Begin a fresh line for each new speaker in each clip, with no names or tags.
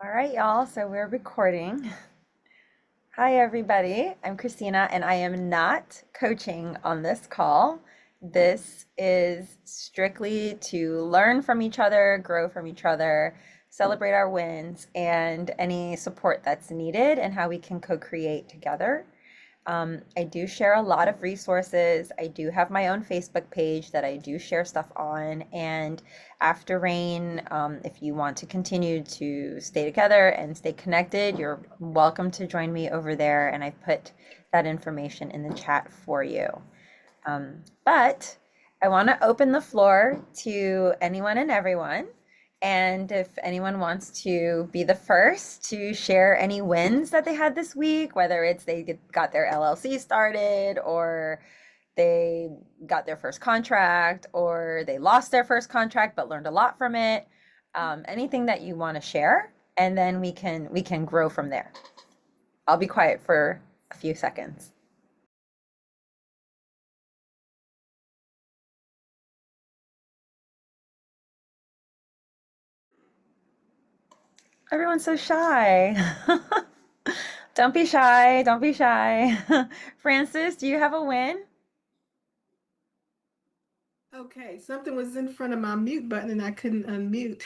All right, y'all. So we're recording. Hi, everybody. I'm Christina, and I am not coaching on this call. This is strictly to learn from each other, grow from each other, celebrate our wins, and any support that's needed, and how we can co create together. I do share a lot of resources. I do have my own Facebook page that I do share stuff on. And after rain, if you want to continue to stay together and stay connected, you're welcome to join me over there. And I put that information in the chat for you. But I want to open the floor to anyone and everyone. And if anyone wants to be the first to share any wins that they had this week, whether it's got their LLC started, or they got their first contract, or they lost their first contract but learned a lot from it, anything that you want to share, and then we can grow from there. I'll be quiet for a few seconds. Everyone's so shy. Don't be shy. Don't be shy. Francis, do you have a win?
Okay, something was in front of my mute button and I couldn't unmute.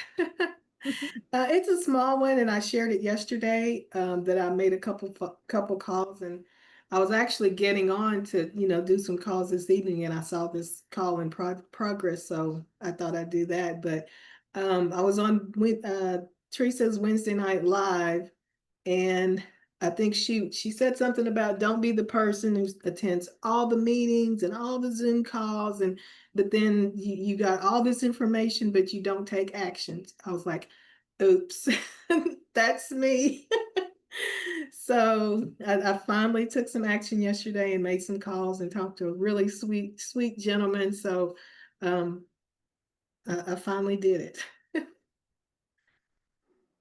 It's a small one, and I shared it yesterday that I made a couple calls, and I was actually getting on to do some calls this evening, and I saw this call in progress, so I thought I'd do that. But I was on with Teresa's Wednesday Night Live, and I think she said something about don't be the person who attends all the meetings and all the Zoom calls, and but then you got all this information but you don't take actions. I was like, oops, that's me. So I finally took some action yesterday and made some calls and talked to a really sweet gentleman. So um, I finally did it.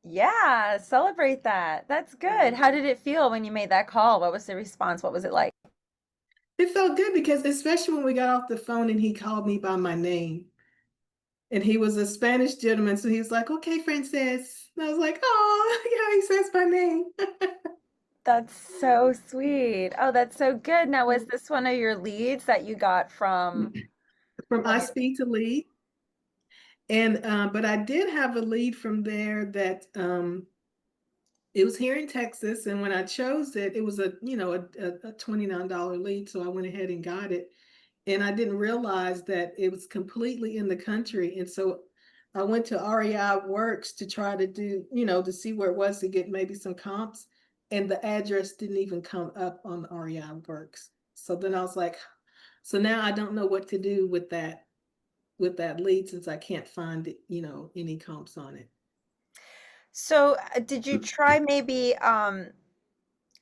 Yeah, celebrate that. That's good. How did it feel when you made that call? What was the response? What was it like?
It felt good because especially when we got off the phone and he called me by my name. And he was a Spanish gentleman, so he was like, "Okay, Frances." And I was like, "Oh, yeah, he says my name."
That's so sweet. Oh, that's so good. Now, was this one of your leads that you got from
From
one
I
of your,
Speak to Lead, and but I did have a lead from there that it was here in Texas, and when I chose it, it was a $29 lead, so I went ahead and got it. And I didn't realize that it was completely in the country. And so I went to REI Works to try to do, to see where it was to get maybe some comps. And the address didn't even come up on REI Works. So then I was like, so now I don't know what to do with that lead since I can't find it, any comps on it.
so did you try maybe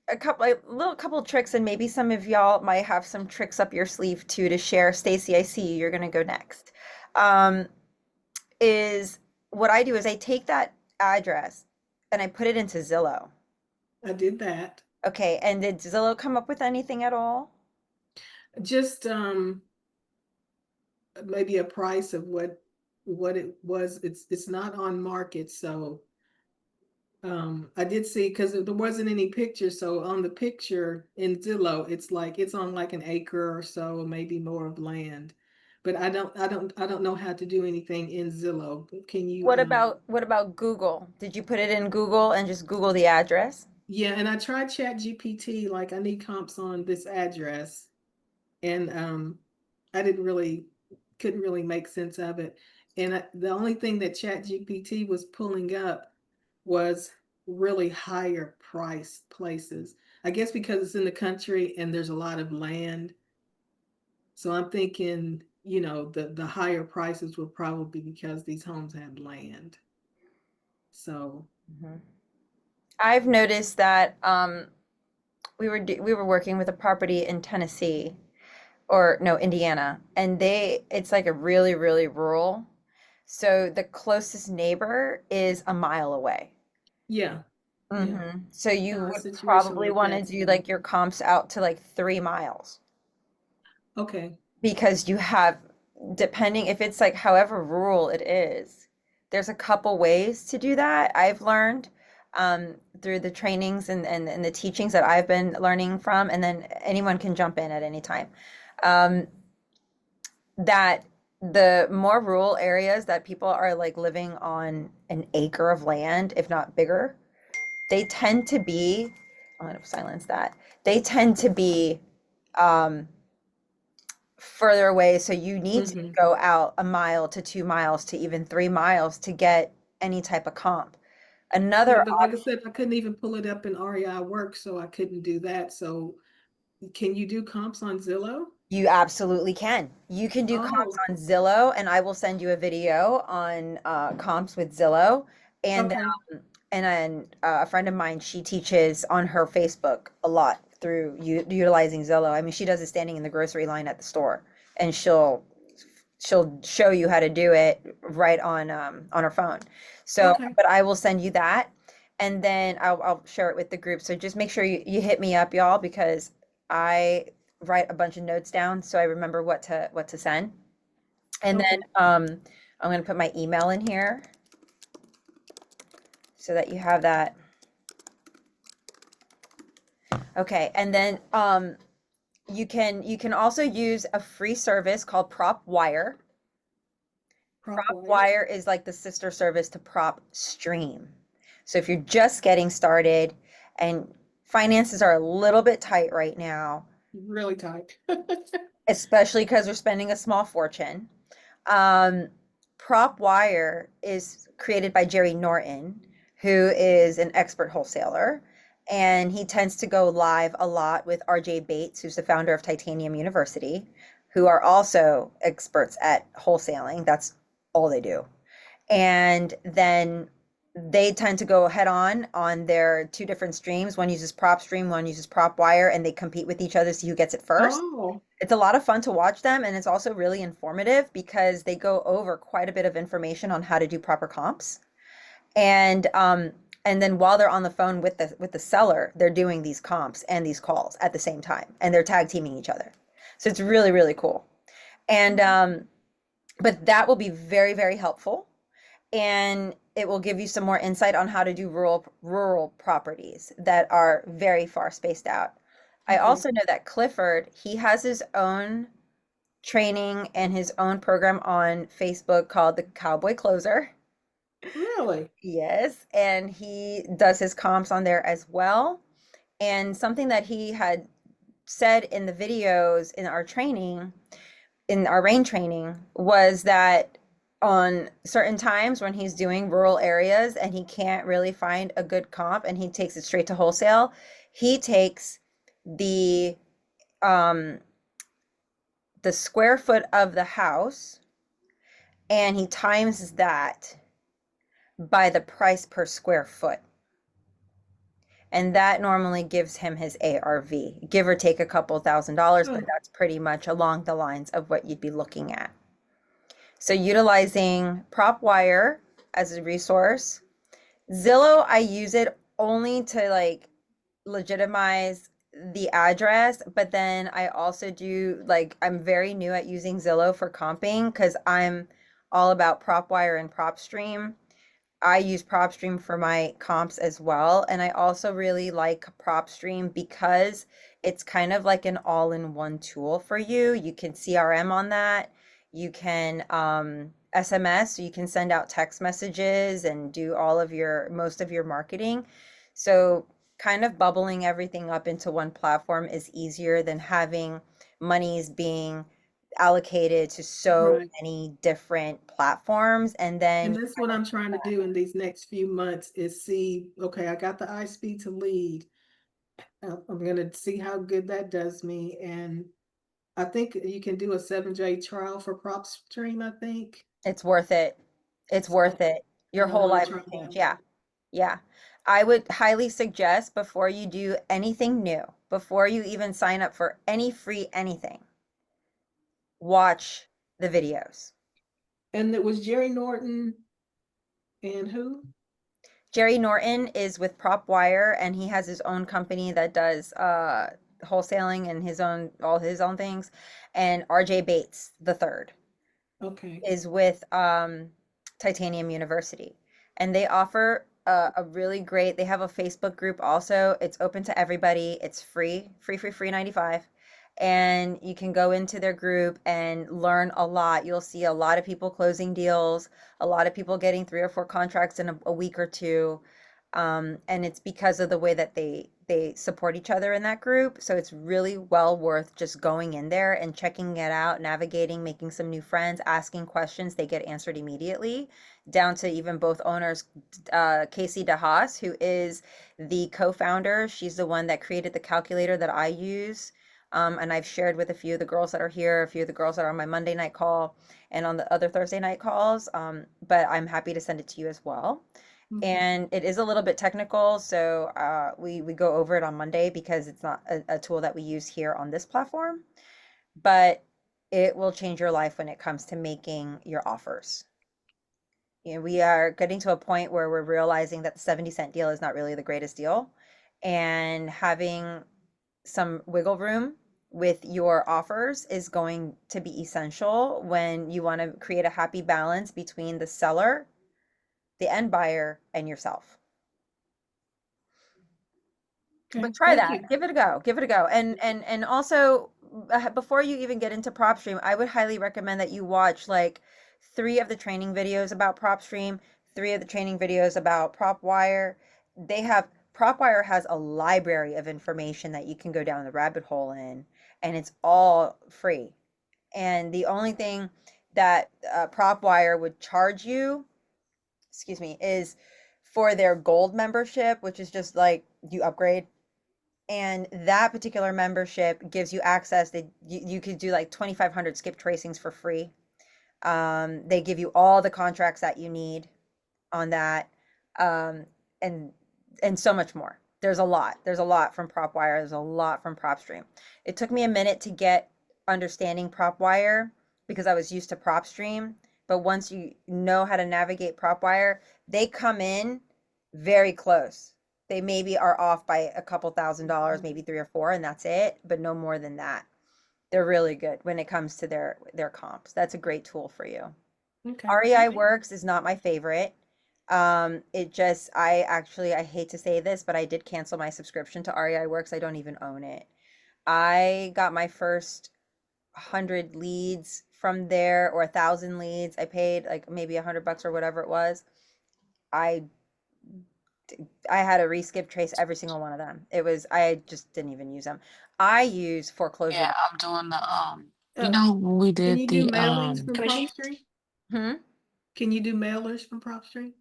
a couple like little couple tricks, and maybe some of y'all might have some tricks up your sleeve too to share. Stacy, I see you. You're gonna go next. Um, is what I do is I take that address and I put it into Zillow.
I did that.
Okay, and did Zillow come up with anything at all?
Just maybe a price of what it was. It's not on market, so I did see because there wasn't any picture. So on the picture in Zillow, it's like it's on like an acre or so, maybe more of land. But I don't know how to do anything in Zillow. Can you
What about Google? Did you put it in Google and just Google the address?
yeah, and I tried Chat GPT, like I need comps on this address, and I didn't really couldn't really make sense of it. And the only thing that Chat GPT was pulling up was really higher price places. I guess because it's in the country and there's a lot of land. So I'm thinking, the higher prices were probably because these homes had land. So
Mhm. I've noticed that we were working with a property in Tennessee, or no, Indiana, and it's like a really, really rural. So the closest neighbor is a mile away.
yeah, yeah.
So you
A
would
situation
probably
like
want to
that
do
too.
like your comps out to like 3 miles,
Okay.
because you have, depending if it's like however rural it is, there's a couple ways to do that I've learned. through the trainings and the teachings that I've been learning from, and then anyone can jump in at any time. Um, that the more rural areas that people are like living on an acre of land, if not bigger, they tend to be, I'm going to silence that. They tend to be um, further away. So you need to
Hmm.
go out a mile to 2 miles to even 3 miles to get any type of comp.
Yeah,
Another
but like I said, I couldn't even pull it up in REI work, so I couldn't do that. So can you do comps on Zillow?
You absolutely can. You can do comps
Oh,
on Zillow, and I will send you a video on comps with Zillow. And
okay.
and then a friend of mine, she teaches on her Facebook a lot through utilizing Zillow. I mean, she does it standing in the grocery line at the store, and she'll show you how to do it right on her phone. So,
Okay.
but I will send you that, and then I'll share it with the group. So just make sure you hit me up, y'all, because I write a bunch of notes down so I remember what to send. And then
Okay.
I'm going to put my email in here so that you have that. Okay, and then you can also use a free service called PropWire.
Prop wire.
PropWire is like the sister service to PropStream. So if you're just getting started and finances are a little bit tight right now,
Really tight.
especially because we're spending a small fortune, Um, PropWire is created by Jerry Norton, who is an expert wholesaler, and he tends to go live a lot with RJ Bates, who's the founder of Titanium University, who are also experts at wholesaling. That's all they do. And then they tend to go head on their two different streams. One uses PropStream, one uses PropWire, and they compete with each other to see who gets it first.
Oh,
It's a lot of fun to watch them, and it's also really informative because they go over quite a bit of information on how to do proper comps. And then while they're on the phone with the seller, they're doing these comps and these calls at the same time, and they're tag teaming each other. So it's really, really cool. And but that will be very, very helpful, and it will give you some more insight on how to do rural properties that are very far spaced out. I
okay.
also know that Clifford, he has his own training and his own program on Facebook called the Cowboy Closer.
Really?
Yes, and he does his comps on there as well. And something that he had said in the videos in our training, in our rain training, was that on certain times when he's doing rural areas and he can't really find a good comp and he takes it straight to wholesale, he takes the um the square foot of the house and he times that by the price per square foot. And that normally gives him his ARV, give or take a couple $1,000, but
Huh.
that's pretty much along the lines of what you'd be looking at. So utilizing PropWire as a resource. Zillow, I use it only to like legitimize the address, but then I also do like I'm very new at using Zillow for comping because I'm all about PropWire and PropStream. I use PropStream for my comps as well, and I also really like PropStream because it's kind of like an all-in-one tool for you. You can CRM on that. You can SMS, so you can send out text messages and do all of your most of your marketing. So kind of bubbling everything up into one platform is easier than having monies being allocated to so
Right.
many different platforms and then
And that's what I'm trying to do in these next few months is see, okay, I got the iSpeed to lead. I'm gonna see how good that does me. And I think you can do a 7-day trial for PropStream, I think.
it's worth it. It's
So,
worth it. Your
and I'm
whole
gonna
life
try
will change.
that.
Yeah. Yeah. I would highly suggest before you do anything new, before you even sign up for any free anything, watch the videos.
And it was Jerry Norton and who?
Jerry Norton is with PropWire and he has his own company that does wholesaling and his own all his own things. And RJ Bates the third
Okay.
is with Titanium University. And they offer a really great, they have a Facebook group also. It's open to everybody. It's free 95. And you can go into their group and learn a lot. You'll see a lot of people closing deals, a lot of people getting 3 or 4 contracts in a week or two. And it's because of the way that they support each other in that group. So it's really well worth just going in there and checking it out, navigating, making some new friends, asking questions. They get answered immediately, down to even both owners, Casey DeHaas, who is the co-founder. She's the one that created the calculator that I use. And I've shared with a few of the girls that are here, a few of the girls that are on my Monday night call and on the other Thursday night calls. But I'm happy to send it to you as well.
Mhm.
And it is a little bit technical, so we go over it on Monday because it's not a tool that we use here on this platform, but it will change your life when it comes to making your offers. You know, we are getting to a point where we're realizing that the 70-cent deal is not really the greatest deal, and having some wiggle room with your offers is going to be essential when you want to create a happy balance between the seller, the end buyer, and yourself. But
Okay,
try
thank
that.
you.
Give it a go. Give it a go. And also, before you even get into PropStream, I would highly recommend that you watch like 3 of the training videos about PropStream, 3 of the training videos about PropWire. They have PropWire has a library of information that you can go down the rabbit hole in, and it's all free. And the only thing that PropWire would charge you, excuse me, is for their gold membership, which is just like you upgrade, and that particular membership gives you access that you could do like 2,500 skip tracings for free. They give you all the contracts that you need on that, um, and so much more. There's a lot. There's a lot from PropWire. There's a lot from PropStream. It took me a minute to get understanding PropWire because I was used to PropStream. But once you know how to navigate PropWire, they come in very close. They maybe are off by a couple $1,000s, maybe 3 or 4, and that's it, but no more than that. They're really good when it comes to their comps. That's a great tool for you.
Okay,
REI
thank you.
Works is not my favorite. It just, I hate to say this, but I did cancel my subscription to REI Works. I don't even own it. I got my first 100 leads from there, or 1,000 leads. I paid like maybe $100 or whatever it was. I I had to reskip trace every single one of them. I just didn't even use them. I use foreclosure.
Yeah, I'm doing the
Uh,
when we
can
did
you do
the
mailings from
commission.
PropStream?
Hmm?
Can you do mailers from PropStream?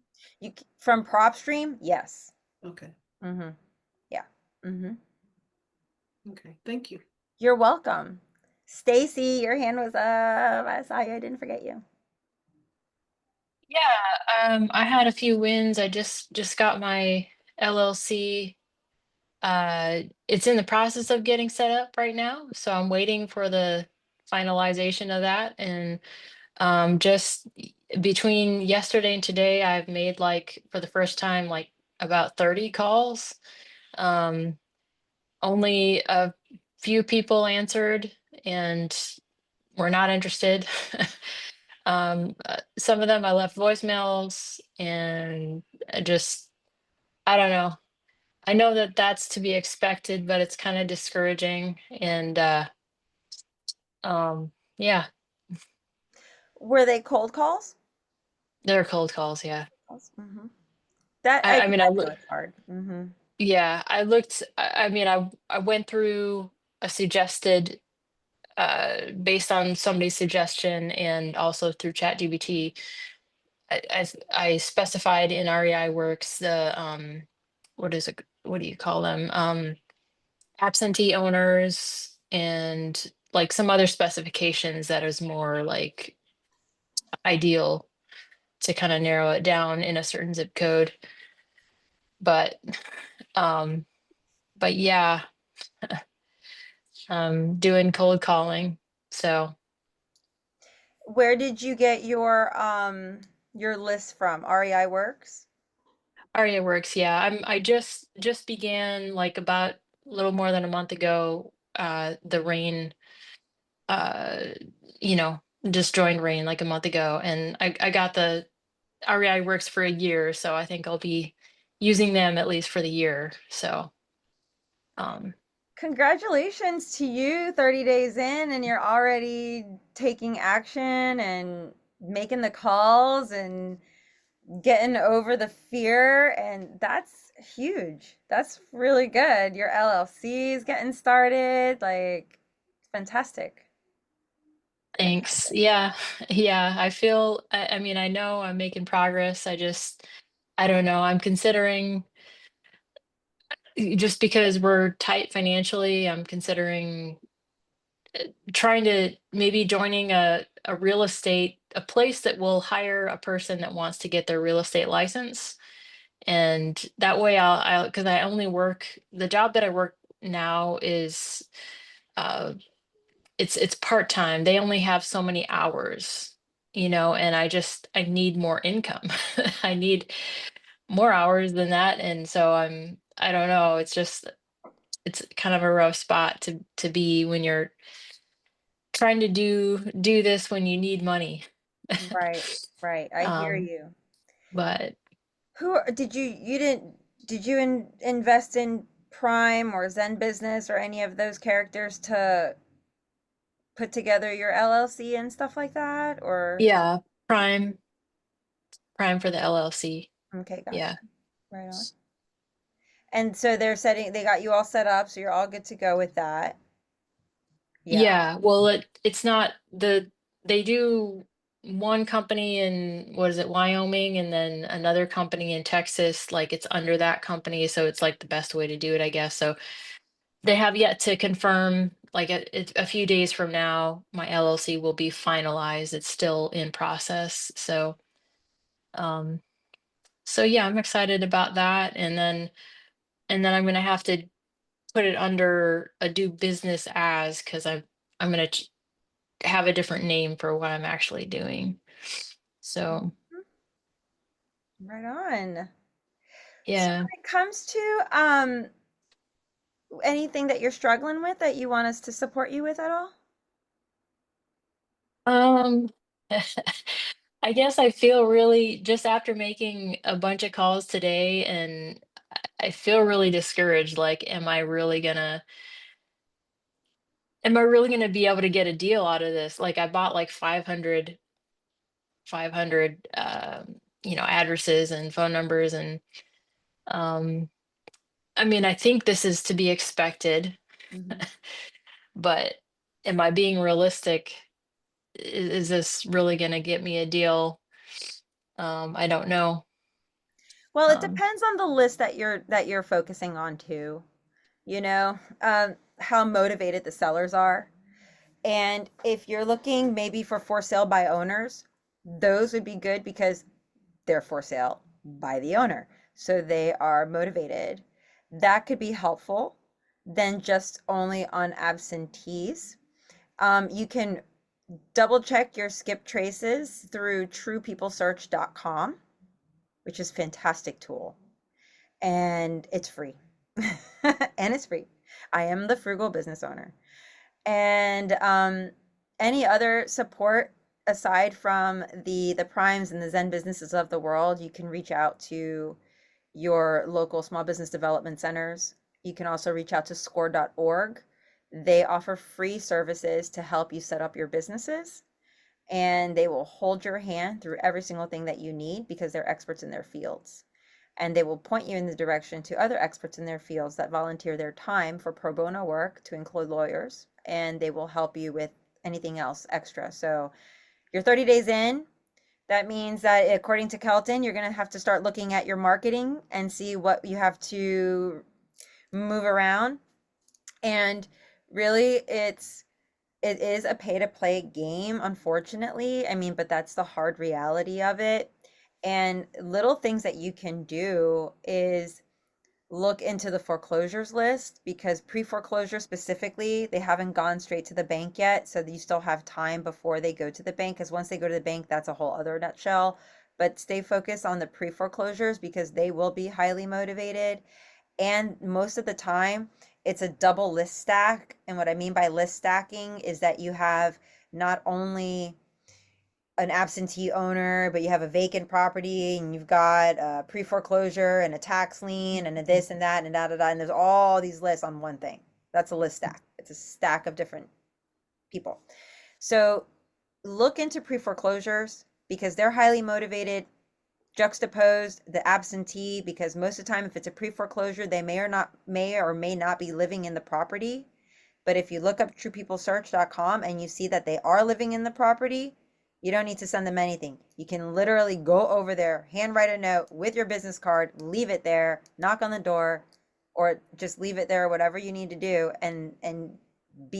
From PropStream? Yes.
Okay,
Hmm. Yeah. Hmm.
okay, thank you.
You're welcome. Stacy, your hand was up. I saw you. I didn't forget you.
Yeah, I had a few wins. I just got my LLC. It's in the process of getting set up right now, so I'm waiting for the finalization of that. And just between yesterday and today, I've made like for the first time like about 30 calls. Um, Only a few people answered, and were not interested. Some of them I left voicemails, and I don't know. I know that that's to be expected, but it's kind of discouraging. And yeah,
Were they cold calls?
they're cold calls. Yeah.
Mm-hmm. That
I mean,
I know it's hard. Mm-hmm.
yeah, I looked. I mean, I went through a suggested based on somebody's suggestion, and also through ChatGPT. I specified in REI Works the what is it? What do you call them? Absentee owners, and like some other specifications that is more like ideal to kind of narrow it down in a certain zip code. But um, but yeah, doing cold calling. So
Where did you get your list from? REI Works?
REI Works, yeah. I just began like about a little more than a month ago. The rain, uh, you know, just joined rain like a month ago, and I got the REI Works for a year, so I think I'll be using them at least for the year. So, um,
Congratulations to you, 30 days in, and you're already taking action and making the calls and getting over the fear. And that's huge. That's really good. Your LLC is getting started. Like, fantastic.
thanks. Yeah. Yeah. I mean, I know I'm making progress. I don't know. I'm considering, just because we're tight financially, I'm considering trying to maybe joining a real estate, a place that will hire a person that wants to get their real estate license. And that way because I only work, the job that I work now is, uh, it's part-time. They only have so many hours, and I need more income. I need more hours than that. And so I don't know, it's kind of a rough spot to be when you're trying to do this when you need money.
Right, right. I hear
Um,
you.
but
Did you didn't did you invest in Prime or Zen Business or any of those characters to put together your LLC and stuff like that? Or
yeah, prime for the LLC.
okay, gotcha.
Yeah.
Right on. And so they got you all set up, so you're all good to go with that. Yeah.
Yeah, well, it's not they do one company in, what is it, Wyoming, and then another company in Texas, like it's under that company, so it's like the best way to do it, I guess. So they have yet to confirm, like a few days from now, my LLC will be finalized. It's still in process. Um, so yeah, I'm excited about that. And then I'm gonna have to put it under a do business as, because I'm gonna have a different name for what I'm actually doing. So
Right on. So
yeah.
when it comes to anything that you're struggling with that you want us to support you with at all?
Um I guess I feel really, just after making a bunch of calls today, and I feel really discouraged. Like, am I really gonna be able to get a deal out of this? Like, I bought like 500 addresses and phone numbers, and um I mean, I think this is to be expected,
Mhm.
but am I being realistic? Is this really going to get me a deal? I don't know.
Well, it
Um,
depends on the list that you're focusing on too. How motivated the sellers are. And if you're looking maybe for sale by owners, those would be good because they're for sale by the owner. So they are motivated. That could be helpful than just only on absentees. You can double check your skip traces through truepeoplesearch.com, which is a fantastic tool. And it's free. And it's free. I am the frugal business owner. And any other support aside from the primes and the Zen businesses of the world, you can reach out to your local small business development centers. You can also reach out to score.org. They offer free services to help you set up your businesses, and they will hold your hand through every single thing that you need because they're experts in their fields. And they will point you in the direction to other experts in their fields that volunteer their time for pro bono work, to include lawyers, and they will help you with anything else extra. So you're 30 days in. That means that according to Kelton, you're going to have to start looking at your marketing and see what you have to move around. And really, it is a pay to play game, unfortunately. I mean, but that's the hard reality of it. And little things that you can do is look into the foreclosures list, because pre-foreclosure specifically, they haven't gone straight to the bank yet. So you still have time before they go to the bank, because once they go to the bank, that's a whole other nutshell. But stay focused on the pre-foreclosures because they will be highly motivated. And most of the time, it's a double list stack. And what I mean by list stacking is that you have not only an absentee owner, but you have a vacant property and you've got a pre-foreclosure and a tax lien and a this and that and da da da, and there's all these lists on one thing. That's a list stack. It's a stack of different people. So look into pre-foreclosures because they're highly motivated. Juxtaposed the absentee because most of the time if it's a pre-foreclosure, they may or may not be living in the property. But if you look up truepeoplesearch.com and you see that they are living in the property, you don't need to send them anything. You can literally go over there, handwrite a note with your business card, leave it there, knock on the door, or just leave it there, whatever you need to do, and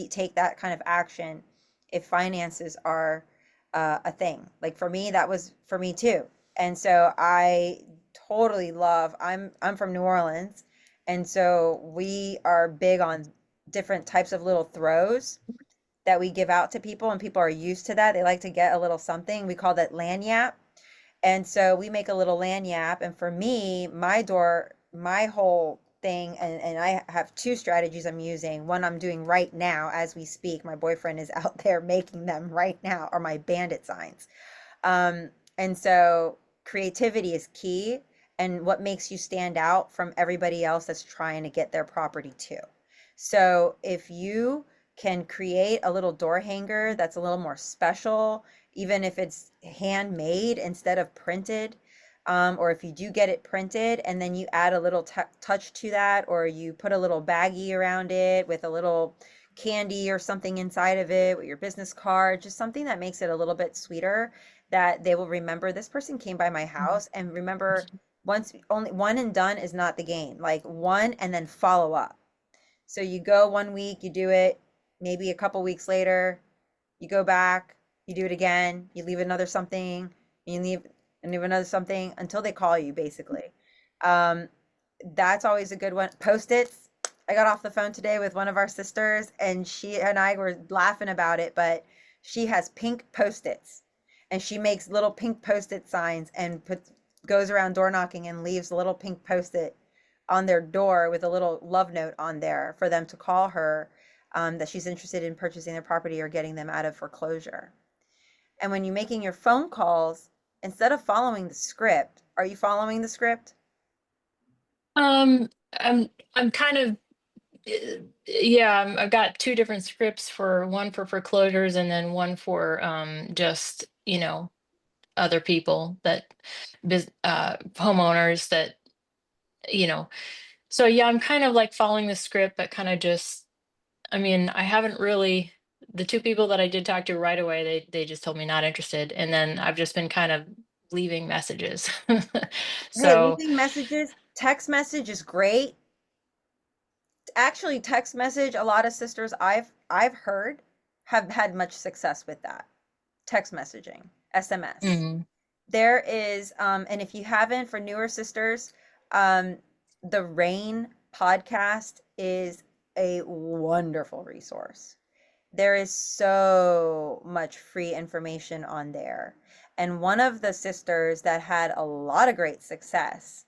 take that kind of action if finances are a thing. Like for me, that was for me too. And so I totally love, I'm from New Orleans, and so we are big on different types of little throws that we give out to people, and people are used to that. They like to get a little something. We call that lanyap. And so we make a little lanyap. And for me, my whole thing, and I have two strategies I'm using. One I'm doing right now as we speak. My boyfriend is out there making them right now, are my bandit signs. And so creativity is key and what makes you stand out from everybody else that's trying to get their property too. So if you can create a little door hanger that's a little more special, even if it's handmade instead of printed, or if you do get it printed and then you add a little touch to that, or you put a little baggie around it with a little candy or something inside of it with your business card, just something that makes it a little bit sweeter, that they will remember this person came by my house. And remember, once, only one and done is not the game. Like one and then follow up. So you go 1 week, you do it, maybe a couple weeks later, you go back, you do it again, you leave another something, you leave and leave another something until they call you, basically. Um, that's always a good one. Post-its. I got off the phone today with one of our sisters, and she and I were laughing about it, but she has pink post-its, and she makes little pink post-it signs and goes around door knocking and leaves a little pink post-it on their door with a little love note on there for them to call her, that she's interested in purchasing their property or getting them out of foreclosure. And when you're making your phone calls, instead of following the script, are you following the script?
Um, I'm kind of yeah, I've got two different scripts, for one for foreclosures and then one for just, other people that homeowners that, you know. So yeah, I'm kind of like following the script, but kind of just, I mean, I haven't really, the two people that I did talk to right away, they just told me not interested, and then I've just been kind of leaving messages.
Hey,
So,
leaving messages, text message is great. Actually, text message, a lot of sisters I've heard have had much success with that. Text messaging, SMS.
mm,
There is, and if you haven't, for newer sisters, um, the Rain podcast is a wonderful resource. There is so much free information on there. And one of the sisters that had a lot of great success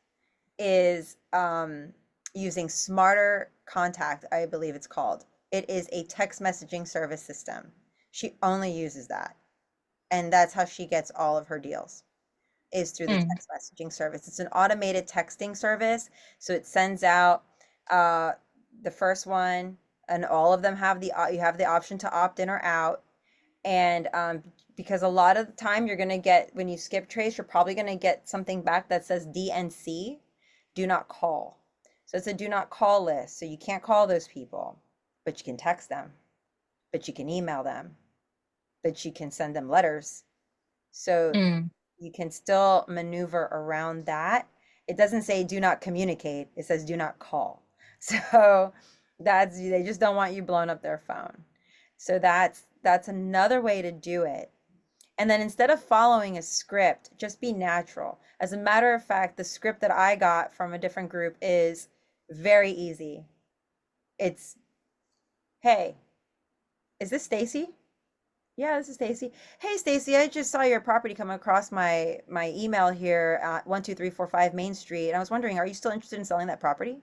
is using Smarter Contact, I believe it's called. It is a text messaging service system. She only uses that. And that's how she gets all of her deals, is through the
mm,
text messaging service. It's an automated texting service. So it sends out uh, the first one, and all of them have you have the option to opt in or out. And because a lot of the time you're going to get, when you skip trace, you're probably going to get something back that says DNC, do not call. So it's a do not call list. So you can't call those people, but you can text them, but you can email them, but you can send them letters. So
mm,
you can still maneuver around that. It doesn't say do not communicate, it says do not call. So they just don't want you blowing up their phone. So that's another way to do it. And then instead of following a script, just be natural. As a matter of fact, the script that I got from a different group is very easy. It's, hey, is this Stacy? Yeah, this is Stacy. Hey, Stacy, I just saw your property come across my email here at 12345 Main Street, and I was wondering, are you still interested in selling that property?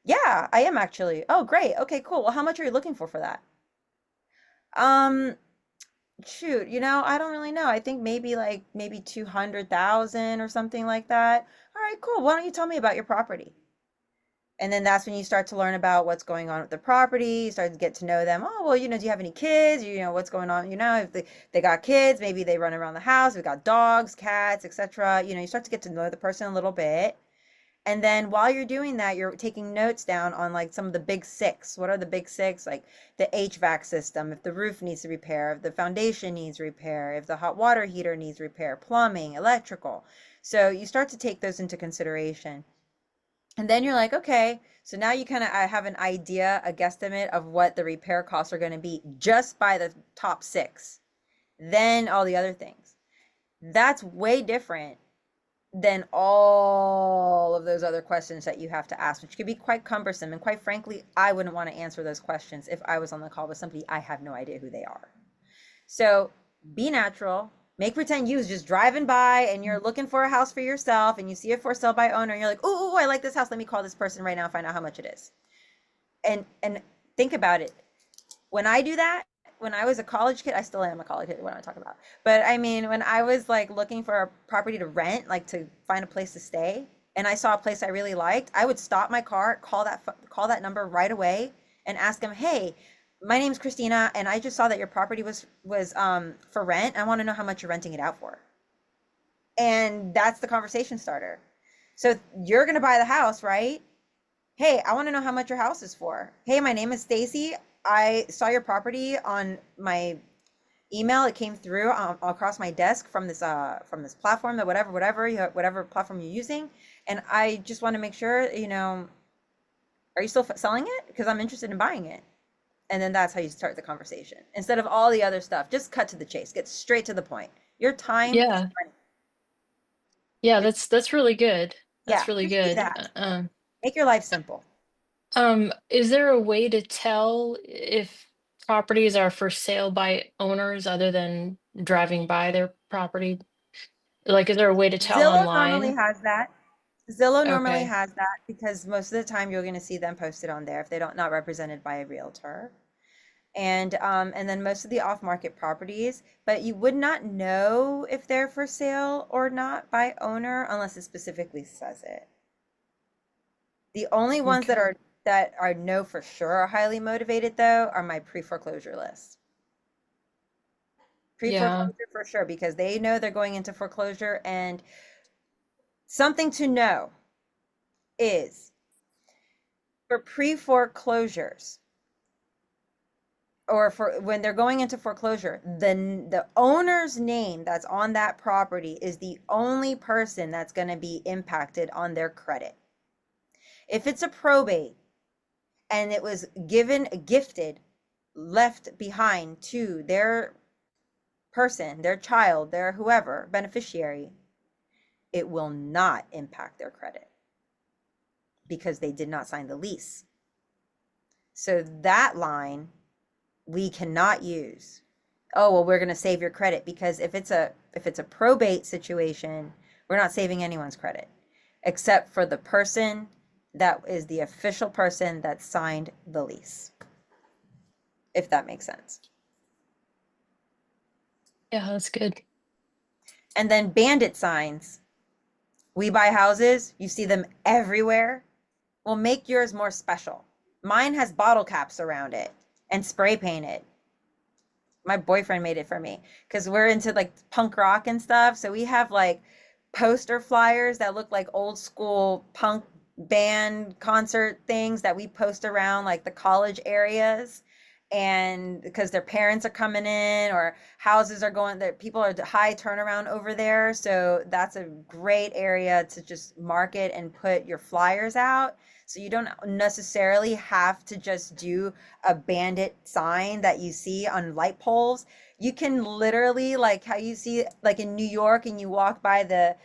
Yeah, I am actually. Oh, great. Okay, cool. Well, how much are you looking for that? Um, Shoot, I don't really know. I think maybe 200,000 or something like that. All right, cool. Why don't you tell me about your property? And then that's when you start to learn about what's going on with the property. You start to get to know them. Oh, well, do you have any kids? What's going on? If they got kids, maybe they run around the house. We got dogs, cats, etc. You start to get to know the person a little bit. And then while you're doing that, you're taking notes down on like some of the big six. What are the big six? Like the HVAC system, if the roof needs repair, if the foundation needs repair, if the hot water heater needs repair, plumbing, electrical. So you start to take those into consideration. And then you're like, okay, so now you kind of have an idea, a guesstimate of what the repair costs are going to be just by the top six, then all the other things. That's way different than all of those other questions that you have to ask, which could be quite cumbersome. And quite frankly, I wouldn't want to answer those questions if I was on the call with somebody I have no idea who they are. So be natural. Make pretend you was just driving by and you're looking for a house for yourself and you see it for sale by owner and you're like, oh, I like this house. Let me call this person right now and find out how much it is. And think about it. When I do that, when I was a college kid, I still am a college kid, what I'm talking about. But I mean, when I was like looking for a property to rent, like to find a place to stay, and I saw a place I really liked, I would stop my car, call that number right away, and ask them, "Hey, my name's Christina, and I just saw that your property was for rent. I want to know how much you're renting it out for." And that's the conversation starter. So you're gonna buy the house, right? Hey, I want to know how much your house is for. Hey, my name is Stacy. I saw your property on my email. It came through across my desk from this platform, that whatever platform you're using, and I just want to make sure, are you still selling it? Because I'm interested in buying it. And then that's how you start the conversation. Instead of all the other stuff, just cut to the chase. Get straight to the point. Your time is
Yeah.
money.
Yeah, that's really good.
Yeah,
That's really
just do
good.
that. Make your life simple.
Is there a way to tell if properties are for sale by owners other than driving by their property? Like, is there a way to tell
Zillow normally
online?
has that. Zillow normally
Okay.
has that because most of the time you're going to see them posted on there if they don't not represented by a realtor. And then most of the off-market properties, but you would not know if they're for sale or not by owner unless it specifically says it. The only ones that
Okay.
are know for sure are highly motivated though are my pre-foreclosure list.
Yeah.
Pre-foreclosure for sure because they know they're going into foreclosure. And something to know is for pre-foreclosures or for when they're going into foreclosure, the owner's name that's on that property is the only person that's going to be impacted on their credit. If it's a probate and it was gifted, left behind to their person, their child, their whoever, beneficiary, it will not impact their credit because they did not sign the lease. So that line we cannot use. Oh, well, we're going to save your credit because if it's a probate situation, we're not saving anyone's credit except for the person that is the official person that signed the lease, if that makes sense.
Yeah, that's good.
And then bandit signs. We buy houses, you see them everywhere. Well, make yours more special. Mine has bottle caps around it and spray painted. My boyfriend made it for me because we're into like punk rock and stuff. So we have like poster flyers that look like old school punk band concert things that we post around like the college areas. And because their parents are coming in or houses are going there, people are high turnaround over there. So that's a great area to just market and put your flyers out. So you don't necessarily have to just do a bandit sign that you see on light poles. You can literally like how you see like in New York and you walk by the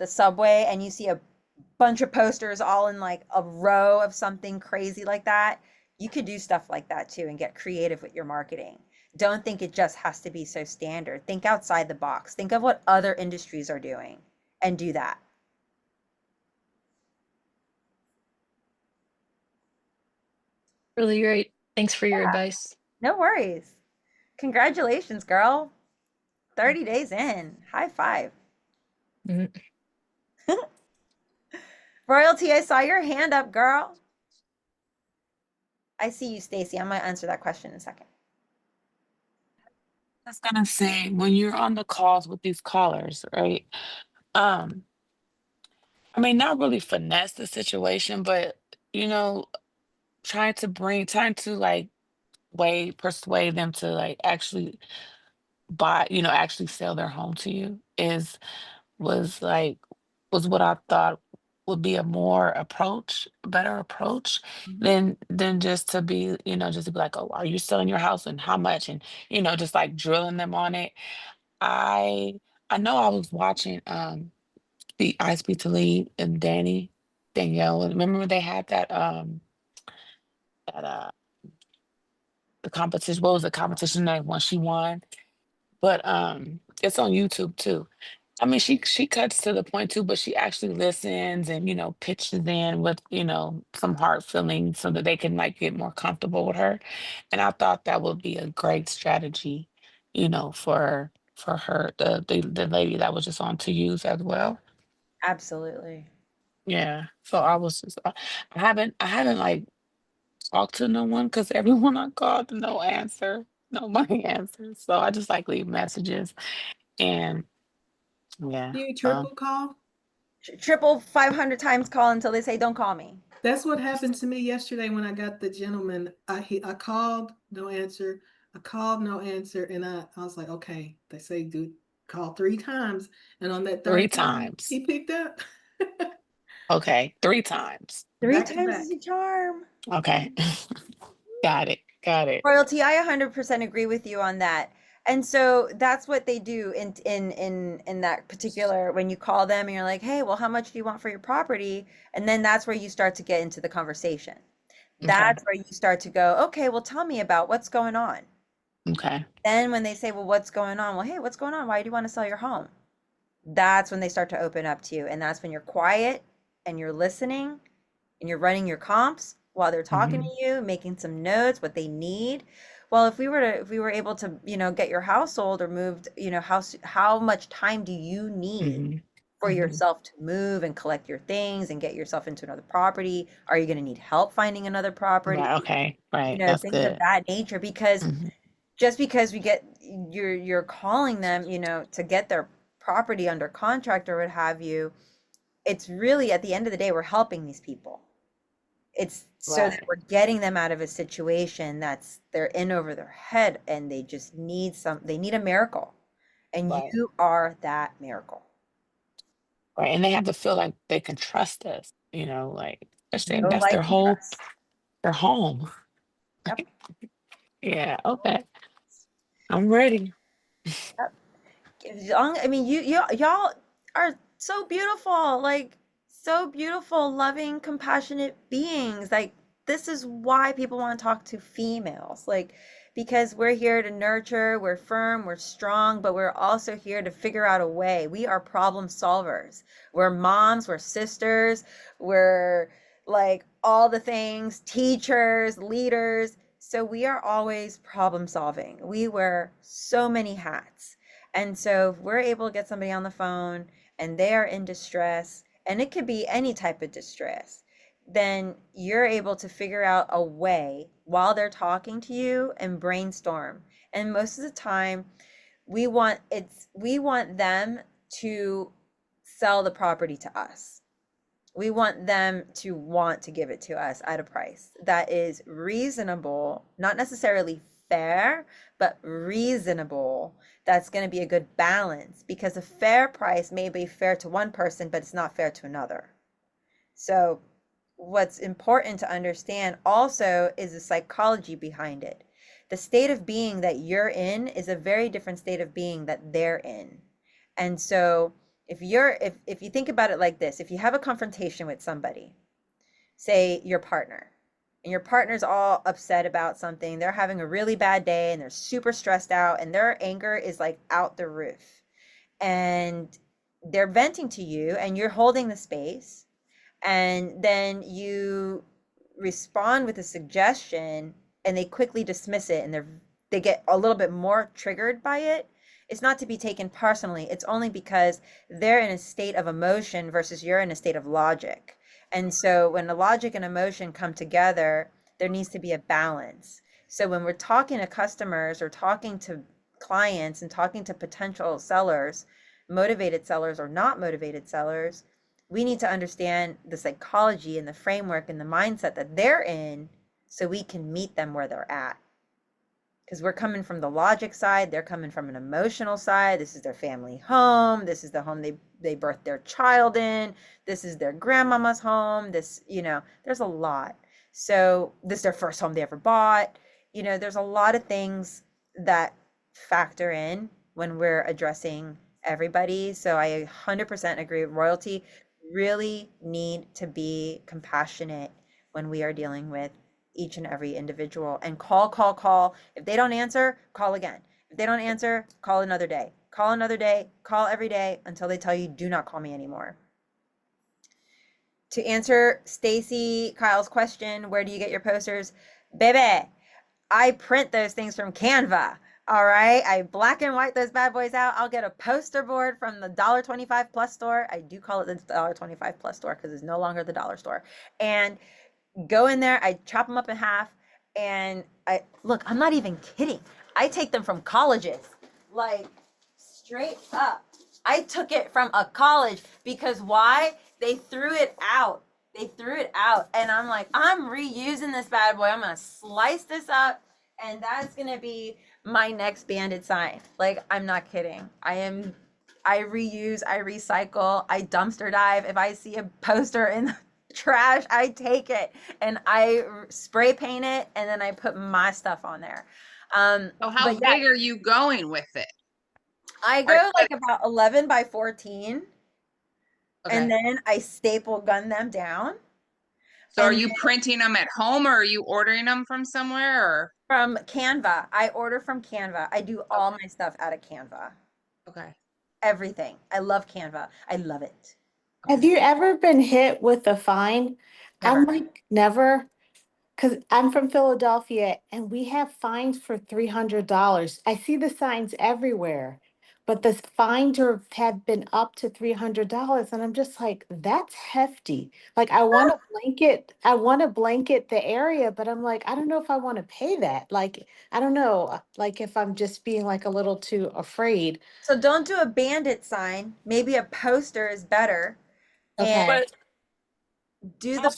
subway and you see a bunch of posters all in like a row of something crazy like that. You could do stuff like that too and get creative with your marketing. Don't think it just has to be so standard. Think outside the box. Think of what other industries are doing and do that.
Really great. Thanks for your
Yeah,
advice.
no worries. Congratulations, girl. 30 days in. High five.
Mhm.
Royalty, I saw your hand up, girl. I see you, Stacy. I'm gonna answer that question in a second.
I was gonna say when you're on the calls with these callers, right? Um, I mean, not really finesse the situation, but you know, trying to like persuade them to like actually buy, actually sell their home to you was like was what I thought would be a better approach
Mhm.
than just to be, just to be like, oh, are you selling your house and how much? And just like drilling them on it. I I know I was watching I Speak to Lead and Danielle. And remember when they had that the competition, what was the competition that when she won? But it's on YouTube too. I mean, she cuts to the point too, but she actually listens and pitches in with some heart feelings so that they can like get more comfortable with her. And I thought that would be a great strategy, for her, the lady that was just on to use as well.
Absolutely.
Yeah. So I was just I haven't like talked to no one because everyone I called, no answer, nobody answers. So I just like leave messages and yeah.
You triple call?
Triple 500 times call until they say, don't call me.
That's what happened to me yesterday when I got the gentleman. I called, no answer. I called, no answer, and I was like, okay. They say do call 3 times, and on that
Three
third time,
times.
he picked up.
Okay, 3 times.
Three
Back to
times is
back.
a charm.
Okay. Got it. Got it.
Royalty, I 100% agree with you on that. And so that's what they do in that particular when you call them and you're like, "Hey, well, how much do you want for your property?" And then that's where you start to get into the conversation.
Okay.
That's where you start to go, "Okay, well, tell me about what's going on."
Okay.
Then when they say, "Well, what's going on?" Well, "Hey, what's going on? Why do you want to sell your home?" That's when they start to open up to you, and that's when you're quiet and you're listening and you're running your comps while they're talking
Hmm.
to you, making some notes, what they need. Well, if we were able to, get your household or moved, how much time do you need
Hmm.
for
Hmm.
yourself to move and collect your things and get yourself into another property? Are you going to need help finding another property?
Right. Okay. Right. That's
Things of
good.
that nature. Because
Hmm.
just because we get you're calling them, to get their property under contract or what have you, it's really at the end of the day, we're helping these people. It's so that
Right.
we're getting them out of a situation that's they're in over their head and they need a miracle. And
Right.
you are that miracle.
Right. And they have to feel like they can trust us, like especially if
No
that's
like and trust.
their home.
Yep.
Yeah. Okay. I'm ready.
Yep. I mean, y'all are so beautiful, like so beautiful, loving, compassionate beings. Like this is why people want to talk to females, like because we're here to nurture, we're firm, we're strong, but we're also here to figure out a way. We are problem solvers. We're moms, we're sisters, we're like all the things, teachers, leaders. So we are always problem solving. We wear so many hats. And so if we're able to get somebody on the phone and they are in distress, and it could be any type of distress, then you're able to figure out a way while they're talking to you and brainstorm. And most of the time, we want them to sell the property to us. We want them to want to give it to us at a price that is reasonable, not necessarily fair, but reasonable. That's going to be a good balance because a fair price may be fair to one person, but it's not fair to another. So, what's important to understand also is the psychology behind it. The state of being that you're in is a very different state of being that they're in. And so, if you think about it like this, if you have a confrontation with somebody, say your partner, and your partner's all upset about something, they're having a really bad day and they're super stressed out and their anger is like out the roof. And they're venting to you and you're holding the space, and then you respond with a suggestion and they quickly dismiss it and they're they get a little bit more triggered by it, it's not to be taken personally. It's only because they're in a state of emotion versus you're in a state of logic. And so when the logic and emotion come together, there needs to be a balance. So when we're talking to customers or talking to clients and talking to potential sellers, motivated sellers or not motivated sellers, we need to understand the psychology and the framework and the mindset that they're in so we can meet them where they're at. Because we're coming from the logic side, they're coming from an emotional side. This is their family home. This is the home they birthed their child in. This is their grandmama's home. This, there's a lot. So this is their first home they ever bought. There's a lot of things that factor in when we're addressing everybody. So I 100% agree. Royalty really need to be compassionate when we are dealing with each and every individual, and call. If they don't answer, call again. If they don't answer, call another day. Call another day, call every day until they tell you, do not call me anymore. To answer Stacy Kyle's question, where do you get your posters? Baby, I print those things from Canva. All right. I black and white those bad boys out. I'll get a poster board from the $1.25 plus store. I do call it the $1.25 plus store because it's no longer the dollar store. And go in there, I chop them up in half, and I'm not even kidding. I take them from colleges, like straight up. I took it from a college because why? They threw it out. And I'm like, I'm reusing this bad boy. I'm going to slice this up, and that's going to be my next banded sign. Like, I'm not kidding. I reuse, I recycle, I dumpster dive. If I see a poster in the trash, I take it and I spray paint it, and then I put my stuff on there.
So how big are you going with it?
I go like about 11 by 14,
Okay.
and then I staple gun them down.
So are you printing them at home, or are you ordering them from somewhere, or?
From Canva. I order from Canva. I do all my stuff out of Canva.
Okay.
Everything. I love Canva. I love it.
Have you ever been hit with a fine?
Never.
I'm like, never, because I'm from Philadelphia and we have fines for $300. I see the signs everywhere, but the fines have been up to $300, and I'm just like, that's hefty. Like, I want to blanket the area, but I'm like, I don't know if I want to pay that. Like, I don't know, like if I'm just being like a little too afraid.
So don't do a bandit sign. Maybe a poster is better.
Okay.
And
But
do the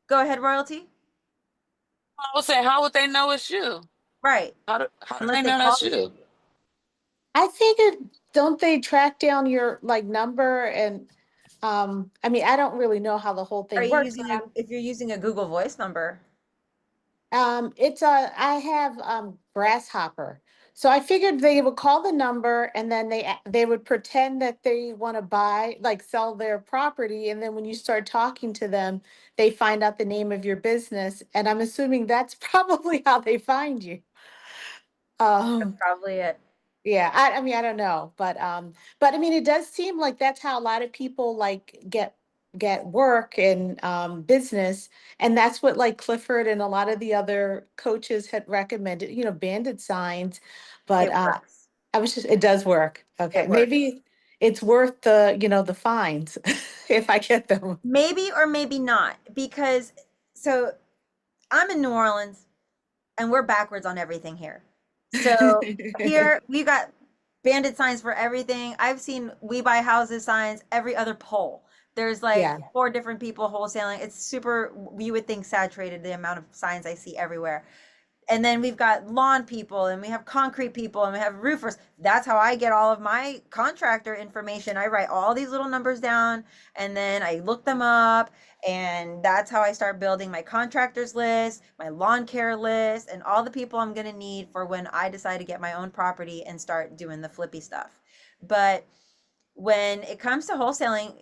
go ahead, Royalty.
I was saying, how would they know it's you?
Right.
How do
Unless
they
they
know
call
that's
you.
you?
I figured, don't they track down your like number and I mean, I don't really know how the whole
Are
thing
you
works, but
using if you're using a Google Voice number?
it's I have Grasshopper. So I figured they would call the number and then they would pretend that they want to buy, like sell their property, and then when you start talking to them, they find out the name of your business, and I'm assuming that's probably how they find you.
That's probably it.
Yeah, I mean, I don't know, but I mean, it does seem like that's how a lot of people like get work and business, and that's what like Clifford and a lot of the other coaches had recommended, banded signs. But
It works.
it does work. Okay,
It works.
maybe it's worth the fines if I get them.
Maybe or maybe not, because so I'm in New Orleans and we're backwards on everything here. So here we got bandit signs for everything. I've seen we buy houses signs every other pole. There's like
Yeah.
4 different people wholesaling. It's super, you would think saturated the amount of signs I see everywhere. And then we've got lawn people, and we have concrete people, and we have roofers. That's how I get all of my contractor information. I write all these little numbers down, and then I look them up, and that's how I start building my contractors list, my lawn care list, and all the people I'm going to need for when I decide to get my own property and start doing the flippy stuff. But when it comes to wholesaling,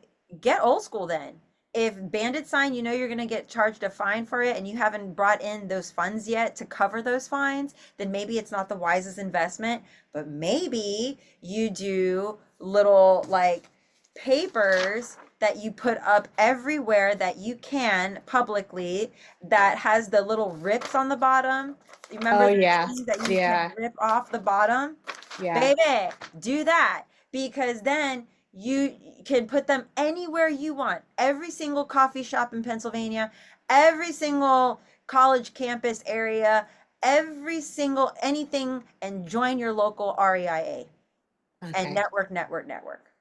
get old school then. If bandit sign, you're going to get charged a fine for it, and you haven't brought in those funds yet to cover those fines, then maybe it's not the wisest investment. But maybe you do little like papers that you put up everywhere that you can publicly that has the little rips on the bottom. You remember
Oh,
the
yeah.
things that you can
Yeah.
rip off the bottom?
Yeah.
Baby, do that because then you can put them anywhere you want. Every single coffee shop in Pennsylvania, every single college campus area, every single anything, and join your local REIA and
Okay.
network.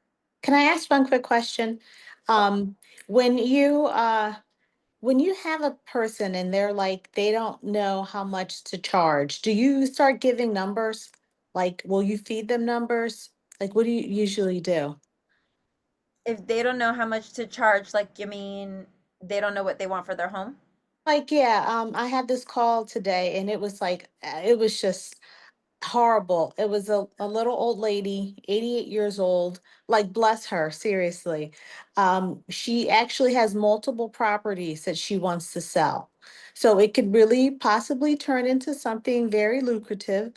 Can I ask one quick question? Um, when you have a person and they're like, they don't know how much to charge, do you start giving numbers? Like, will you feed them numbers? Like, what do you usually do?
If they don't know how much to charge, like you mean they don't know what they want for their home?
Like, yeah, I had this call today and it was like, it was just horrible. It was a little old lady, 88 years old. Like, bless her, seriously. She actually has multiple properties that she wants to sell. So it could really possibly turn into something very lucrative.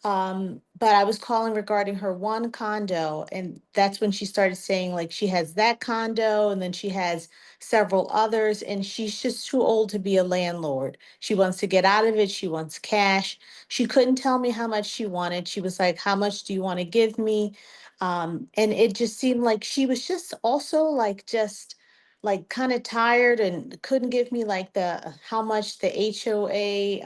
But I was calling regarding her one condo, and that's when she started saying like she has that condo and then she has several others, and she's just too old to be a landlord. She wants to get out of it. She wants cash. She couldn't tell me how much she wanted. She was like, "How much do you want to give me?" And it just seemed like she was just also like just like kind of tired and couldn't give me like the how much the HOA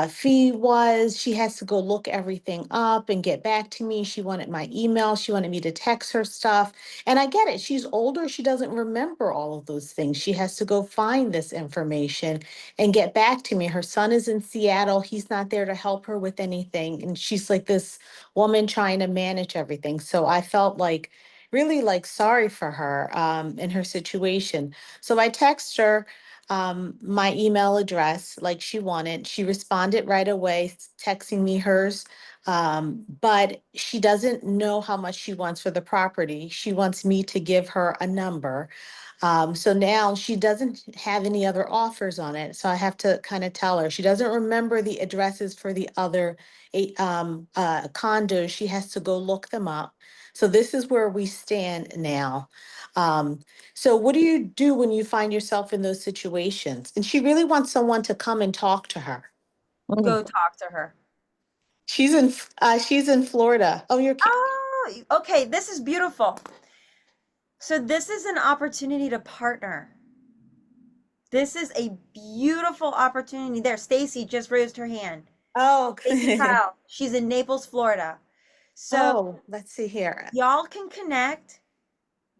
fee was. She has to go look everything up and get back to me. She wanted my email. She wanted me to text her stuff. And I get it. She's older. She doesn't remember all of those things. She has to go find this information and get back to me. Her son is in Seattle. He's not there to help her with anything. And she's like this woman trying to manage everything. So I felt like really like sorry for her in her situation. So I text her my email address like she wanted. She responded right away, texting me hers. But she doesn't know how much she wants for the property. She wants me to give her a number. So now she doesn't have any other offers on it. So I have to kind of tell her. She doesn't remember the addresses for the other condos. She has to go look them up. So this is where we stand now. Um, so what do you do when you find yourself in those situations? And she really wants someone to come and talk to her.
Go talk to her.
She's in Florida. Oh,
Oh, okay, this is beautiful. So this is an opportunity to partner. This is a beautiful opportunity. There, Stacy just raised her hand.
oh,
Stacy Kyle, she's in Naples, Florida. So
oh, let's see here.
y'all can connect,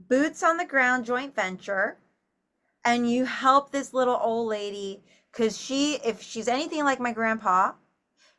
boots on the ground joint venture, and you help this little old lady because if she's anything like my grandpa,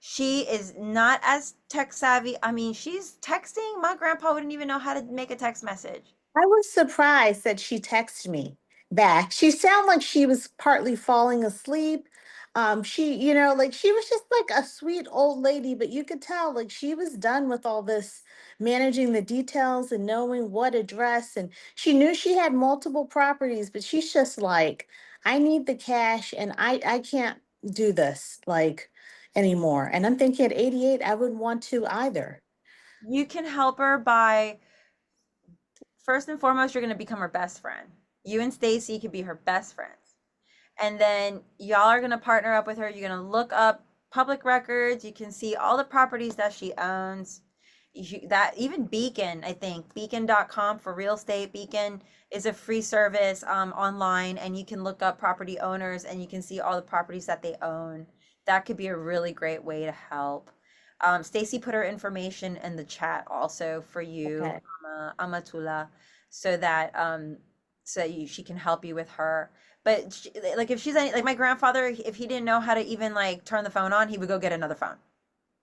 she is not as tech savvy. I mean, she's texting. My grandpa wouldn't even know how to make a text message.
I was surprised that she texted me back. She sounded like she was partly falling asleep. Like she was just like a sweet old lady, but you could tell like she was done with all this managing the details and knowing what address. And she knew she had multiple properties, but she's just like, I need the cash and I can't do this like anymore. And I'm thinking at 88, I wouldn't want to either.
You can help her by first and foremost, you're going to become her best friend. You and Stacy could be her best friends. And then y'all are going to partner up with her. You're going to look up public records. You can see all the properties that she owns. That even Beacon, I think beacon.com for real estate. Beacon is a free service online, and you can look up property owners and you can see all the properties that they own. That could be a really great way to help. Stacy put her information in the chat also for you,
Okay.
Amatula, so that she can help you with her. But like if she's like my grandfather, if he didn't know how to even like turn the phone on, he would go get another phone.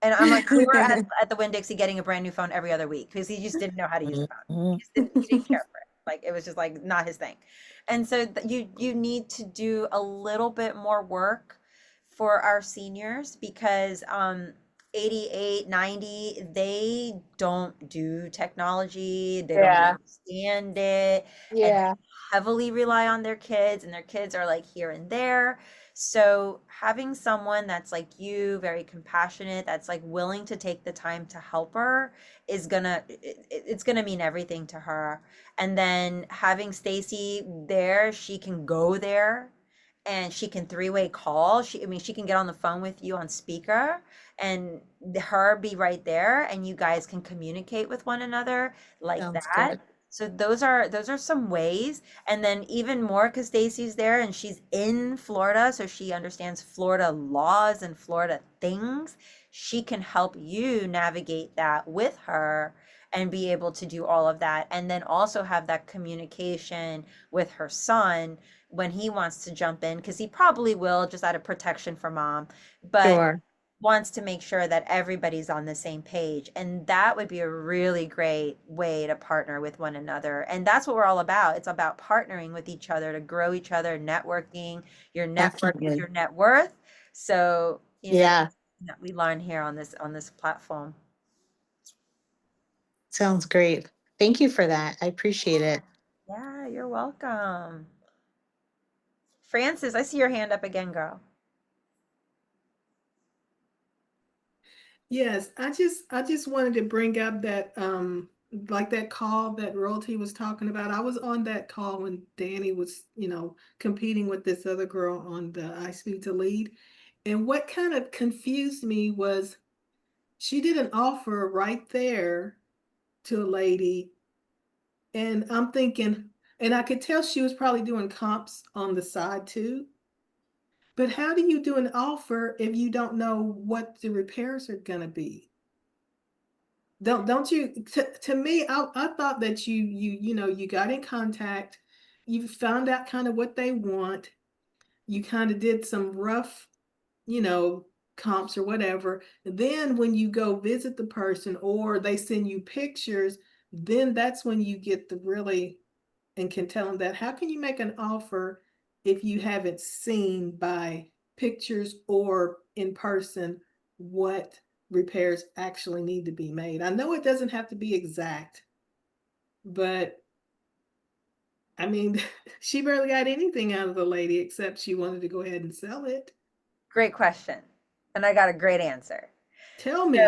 And I'm like, we were at the Winn-Dixie getting a brand new phone every other week because he just didn't know how to use the phone. He didn't care for it. Like it was just like not his thing. And so you need to do a little bit more work for our seniors because 88, 90, they don't do technology, they don't
Yeah.
understand it, and they
Yeah.
heavily rely on their kids, and their kids are like here and there. So having someone that's like you, very compassionate, that's like willing to take the time to help her is it's gonna mean everything to her. And then having Stacy there, she can go there and she can three-way call. I mean, she can get on the phone with you on speaker and her be right there and you guys can communicate with one another like
Sounds
that.
good.
So those are some ways. And then even more because Stacy's there and she's in Florida, so she understands Florida laws and Florida things. She can help you navigate that with her and be able to do all of that. And then also have that communication with her son when he wants to jump in, because he probably will just out of protection for mom, but
Sure.
wants to make sure that everybody's on the same page. And that would be a really great way to partner with one another. And that's what we're all about. It's about partnering with each other to grow each other, networking. Your network is
Definitely.
your net worth. So,
Yeah,
that we learn here on this platform.
sounds great. Thank you for that. I appreciate it.
Yeah, you're welcome. Francis, I see your hand up again, girl.
Yes, I just wanted to bring up that like that call that Royalty was talking about. I was on that call when Danny was, competing with this other girl on the I Speak to Lead. And what kind of confused me was she did an offer right there to a lady, and I'm thinking, and I could tell she was probably doing comps on the side too. But how do you do an offer if you don't know what the repairs are gonna be? Don't you, to me, I thought that you got in contact, you found out kind of what they want, you kind of did some rough, you know, comps or whatever. Then when you go visit the person or they send you pictures, then that's when you get the really, and can tell them that. How can you make an offer if you haven't seen by pictures or in person what repairs actually need to be made? I know it doesn't have to be exact, but I mean, she barely got anything out of the lady except she wanted to go ahead and sell it.
Great question. And I got a great answer.
Tell
So
me.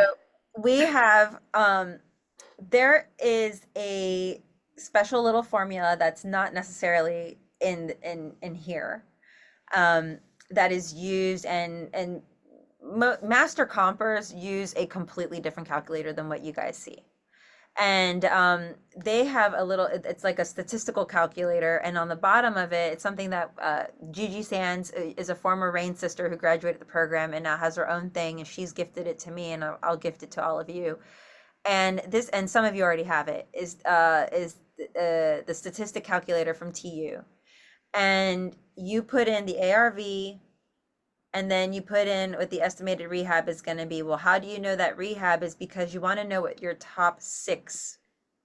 we have there is a special little formula that's not necessarily in here, um, that is used, and master compers use a completely different calculator than what you guys see. And they have a little, it's like a statistical calculator, and on the bottom of it, it's something that Gigi Sands is a former Rain sister who graduated the program and now has her own thing, and she's gifted it to me, and I'll gift it to all of you. And this, and some of you already have it, is the statistic calculator from TU, and you put in the ARV, and then you put in what the estimated rehab is going to be. Well, how do you know that rehab is? Because you want to know what your top 6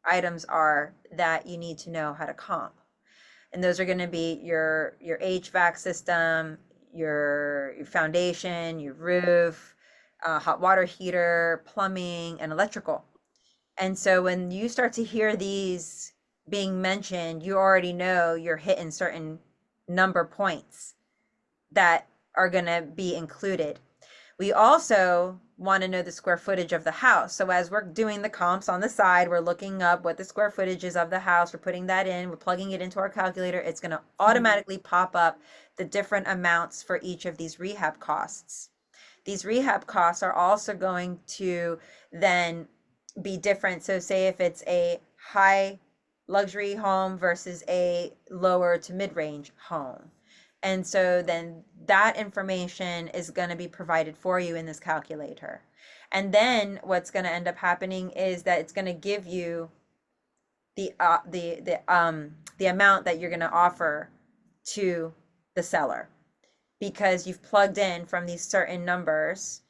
items are that you need to know how to comp. And those are going to be your HVAC system, your foundation, your roof, hot water heater, plumbing, and electrical. And so when you start to hear these being mentioned, you already know you're hitting certain number points that are going to be included. We also want to know the square footage of the house. So as we're doing the comps on the side, we're looking up what the square footage is of the house. We're putting that in, we're plugging it into our calculator. It's going to automatically pop up the different amounts for each of these rehab costs. These rehab costs are also going to then be different. So say if it's a high luxury home versus a lower to mid-range home. And so then that information is going to be provided for you in this calculator. And then what's going to end up happening is that it's going to give you the amount that you're going to offer to the seller, because you've plugged in from these certain numbers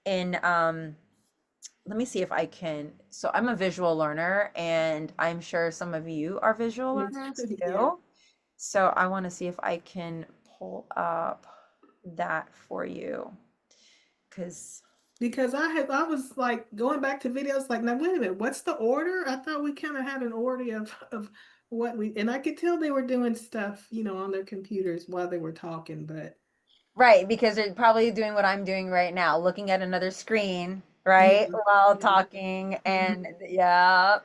in let me see if I can. So I'm a visual learner, and I'm sure some of you are visual learners
Yeah.
too. So I want to see if I can pull up that for you, because
Because I was like going back to videos like, now wait a minute, what's the order? I thought we kind of had an order of what we, and I could tell they were doing stuff, on their computers while they were talking, but
Right, because they're probably doing what I'm doing right now, looking at another screen, right, while
Yeah.
talking.
Mhm.
And yeah.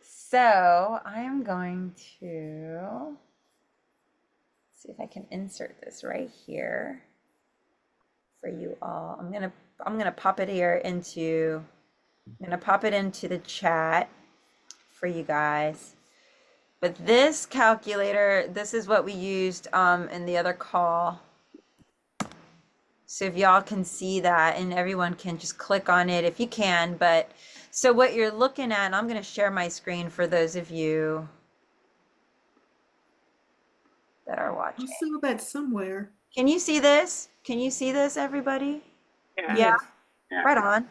So I'm going to see if I can insert this right here for you all. I'm gonna pop it here into I'm gonna pop it into the chat for you guys. But this calculator, this is what we used in the other call. So if y'all can see that, and everyone can just click on it if you can. But so what you're looking at, and I'm going to share my screen for those of you that are
I
watching.
saw that somewhere.
Can you see this? Can you see this, everybody?
Yeah.
Yeah,
Yes.
Yeah.
right on.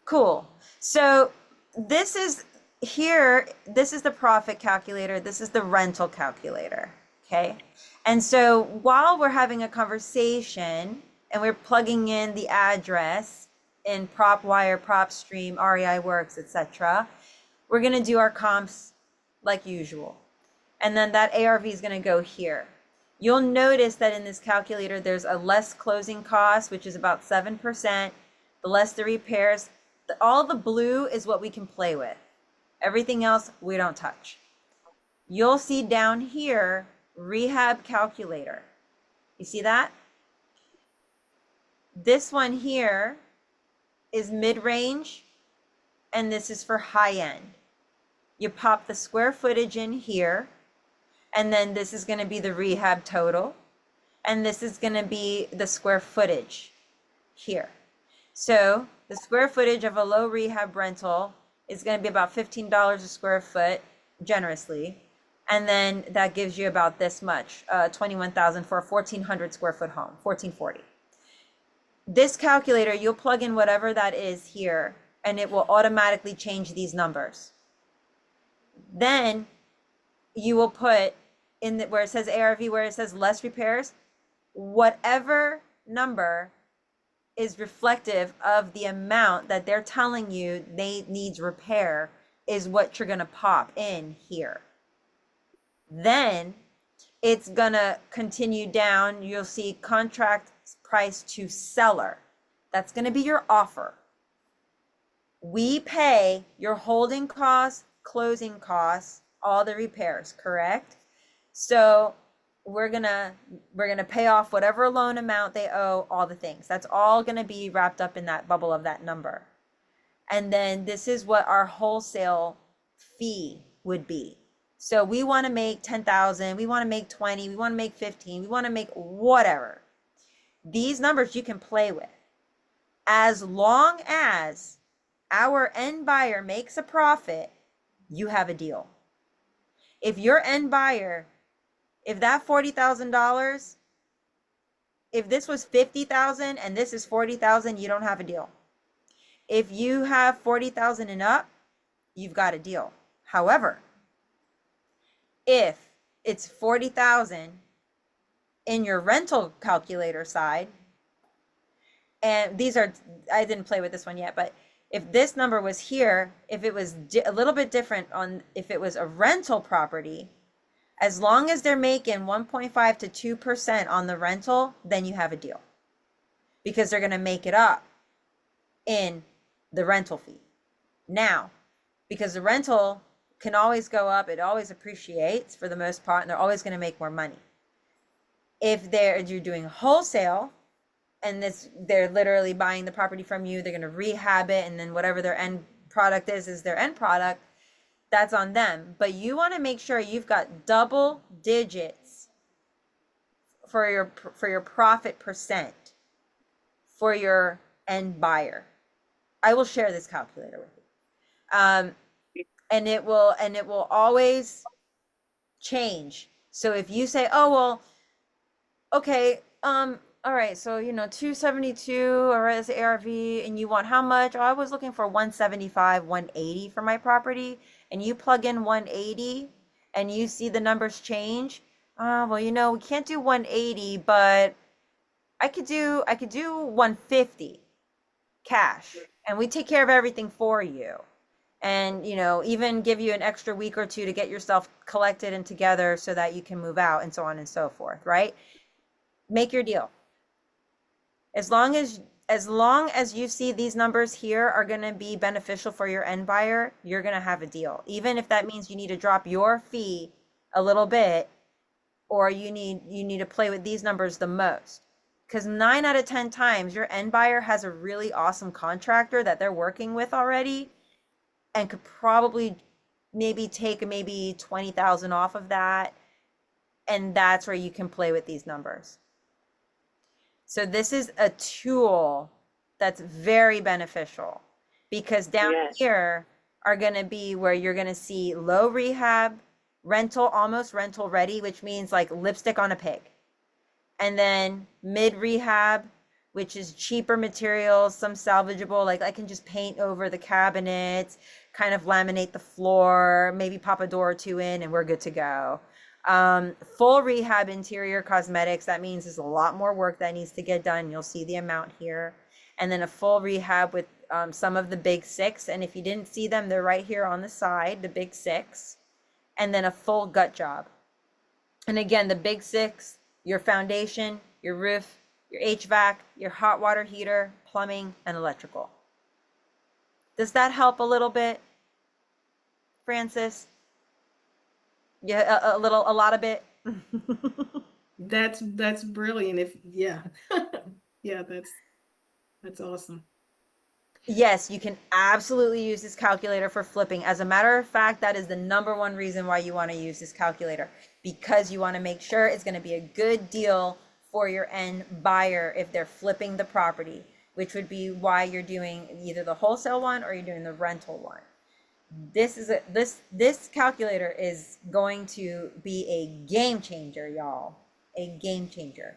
Cool. So this is here, this is the profit calculator. This is the rental calculator. Okay. And so while we're having a conversation and we're plugging in the address in PropWire, PropStream, REI Works, etc., we're going to do our comps like usual. And then that ARV is going to go here. You'll notice that in this calculator, there's a less closing cost, which is about 7%, the less the repairs. All the blue is what we can play with. Everything else, we don't touch. You'll see down here, rehab calculator. You see that? This one here is mid-range, and this is for high end. You pop the square footage in here, and then this is going to be the rehab total, and this is going to be the square footage here. So the square footage of a low rehab rental is going to be about $15 a square foot, generously. And then that gives you about this much, 21,000 for a 1,400 square foot home, 1,440. This calculator, you'll plug in whatever that is here, and it will automatically change these numbers. Then you will put in where it says ARV, where it says less repairs, whatever number is reflective of the amount that they're telling you they needs repair is what you're going to pop in here. Then it's going to continue down. You'll see contract price to seller. That's going to be your offer. We pay your holding costs, closing costs, all the repairs, correct? So we're gonna pay off whatever loan amount they owe, all the things. That's all gonna be wrapped up in that bubble of that number. And then this is what our wholesale fee would be. So we want to make 10,000, we want to make 20, we want to make 15, we want to make whatever. These numbers you can play with. As long as our end buyer makes a profit, you have a deal. If your end buyer, if that $40,000, if this was 50,000 and this is 40,000, you don't have a deal. If you have 40,000 and up, you've got a deal. However, if it's 40,000 in your rental calculator side, and these are, I didn't play with this one yet, but if this number was here, if it was a little bit different on, if it was a rental property, as long as they're making 1.5 to 2% on the rental, then you have a deal, because they're going to make it up in the rental fee. Now, because the rental can always go up, it always appreciates for the most part, and they're always going to make more money. If you're doing wholesale, and they're literally buying the property from you, they're going to rehab it, and then whatever their end product is their end product, that's on them. But you want to make sure you've got double digits for your profit percent for your end buyer. I will share this calculator with you. And it will always change. So if you say, oh, well, okay, all right, so 272, all right, that's ARV, and you want how much? Oh, I was looking for 175, 180 for my property, and you plug in 180 and you see the numbers change. Well, we can't do 180, but I could do 150 cash, and we take care of everything for you. And even give you an extra week or two to get yourself collected and together so that you can move out, and so on and so forth, right? Make your deal. As long as you see these numbers here are going to be beneficial for your end buyer, you're going to have a deal. Even if that means you need to drop your fee a little bit, or you need to play with these numbers the most. Because 9 out of 10 times your end buyer has a really awesome contractor that they're working with already and could probably take maybe 20,000 off of that. And that's where you can play with these numbers. So this is a tool that's very beneficial, because down here are going to be where you're going to see low rehab, rental, almost rental ready, which means like lipstick on a pig. And then mid rehab, which is cheaper materials, some salvageable, like I can just paint over the cabinets, kind of laminate the floor, maybe pop a door or two in, and we're good to go. Full rehab interior cosmetics, that means there's a lot more work that needs to get done. You'll see the amount here. And then a full rehab with some of the big 6. And if you didn't see them, they're right here on the side, the big 6. And then a full gut job. And again, the big 6, your foundation, your roof, your HVAC, your hot water heater, plumbing, and electrical. Does that help a little bit, Francis? Yeah, a lot of it.
That's brilliant. Yeah, that's awesome.
Yes, you can absolutely use this calculator for flipping. As a matter of fact, that is the #1 reason why you want to use this calculator, because you want to make sure it's going to be a good deal for your end buyer if they're flipping the property, which would be why you're doing either the wholesale one or you're doing the rental one. This calculator is going to be a game changer, y'all. A game changer.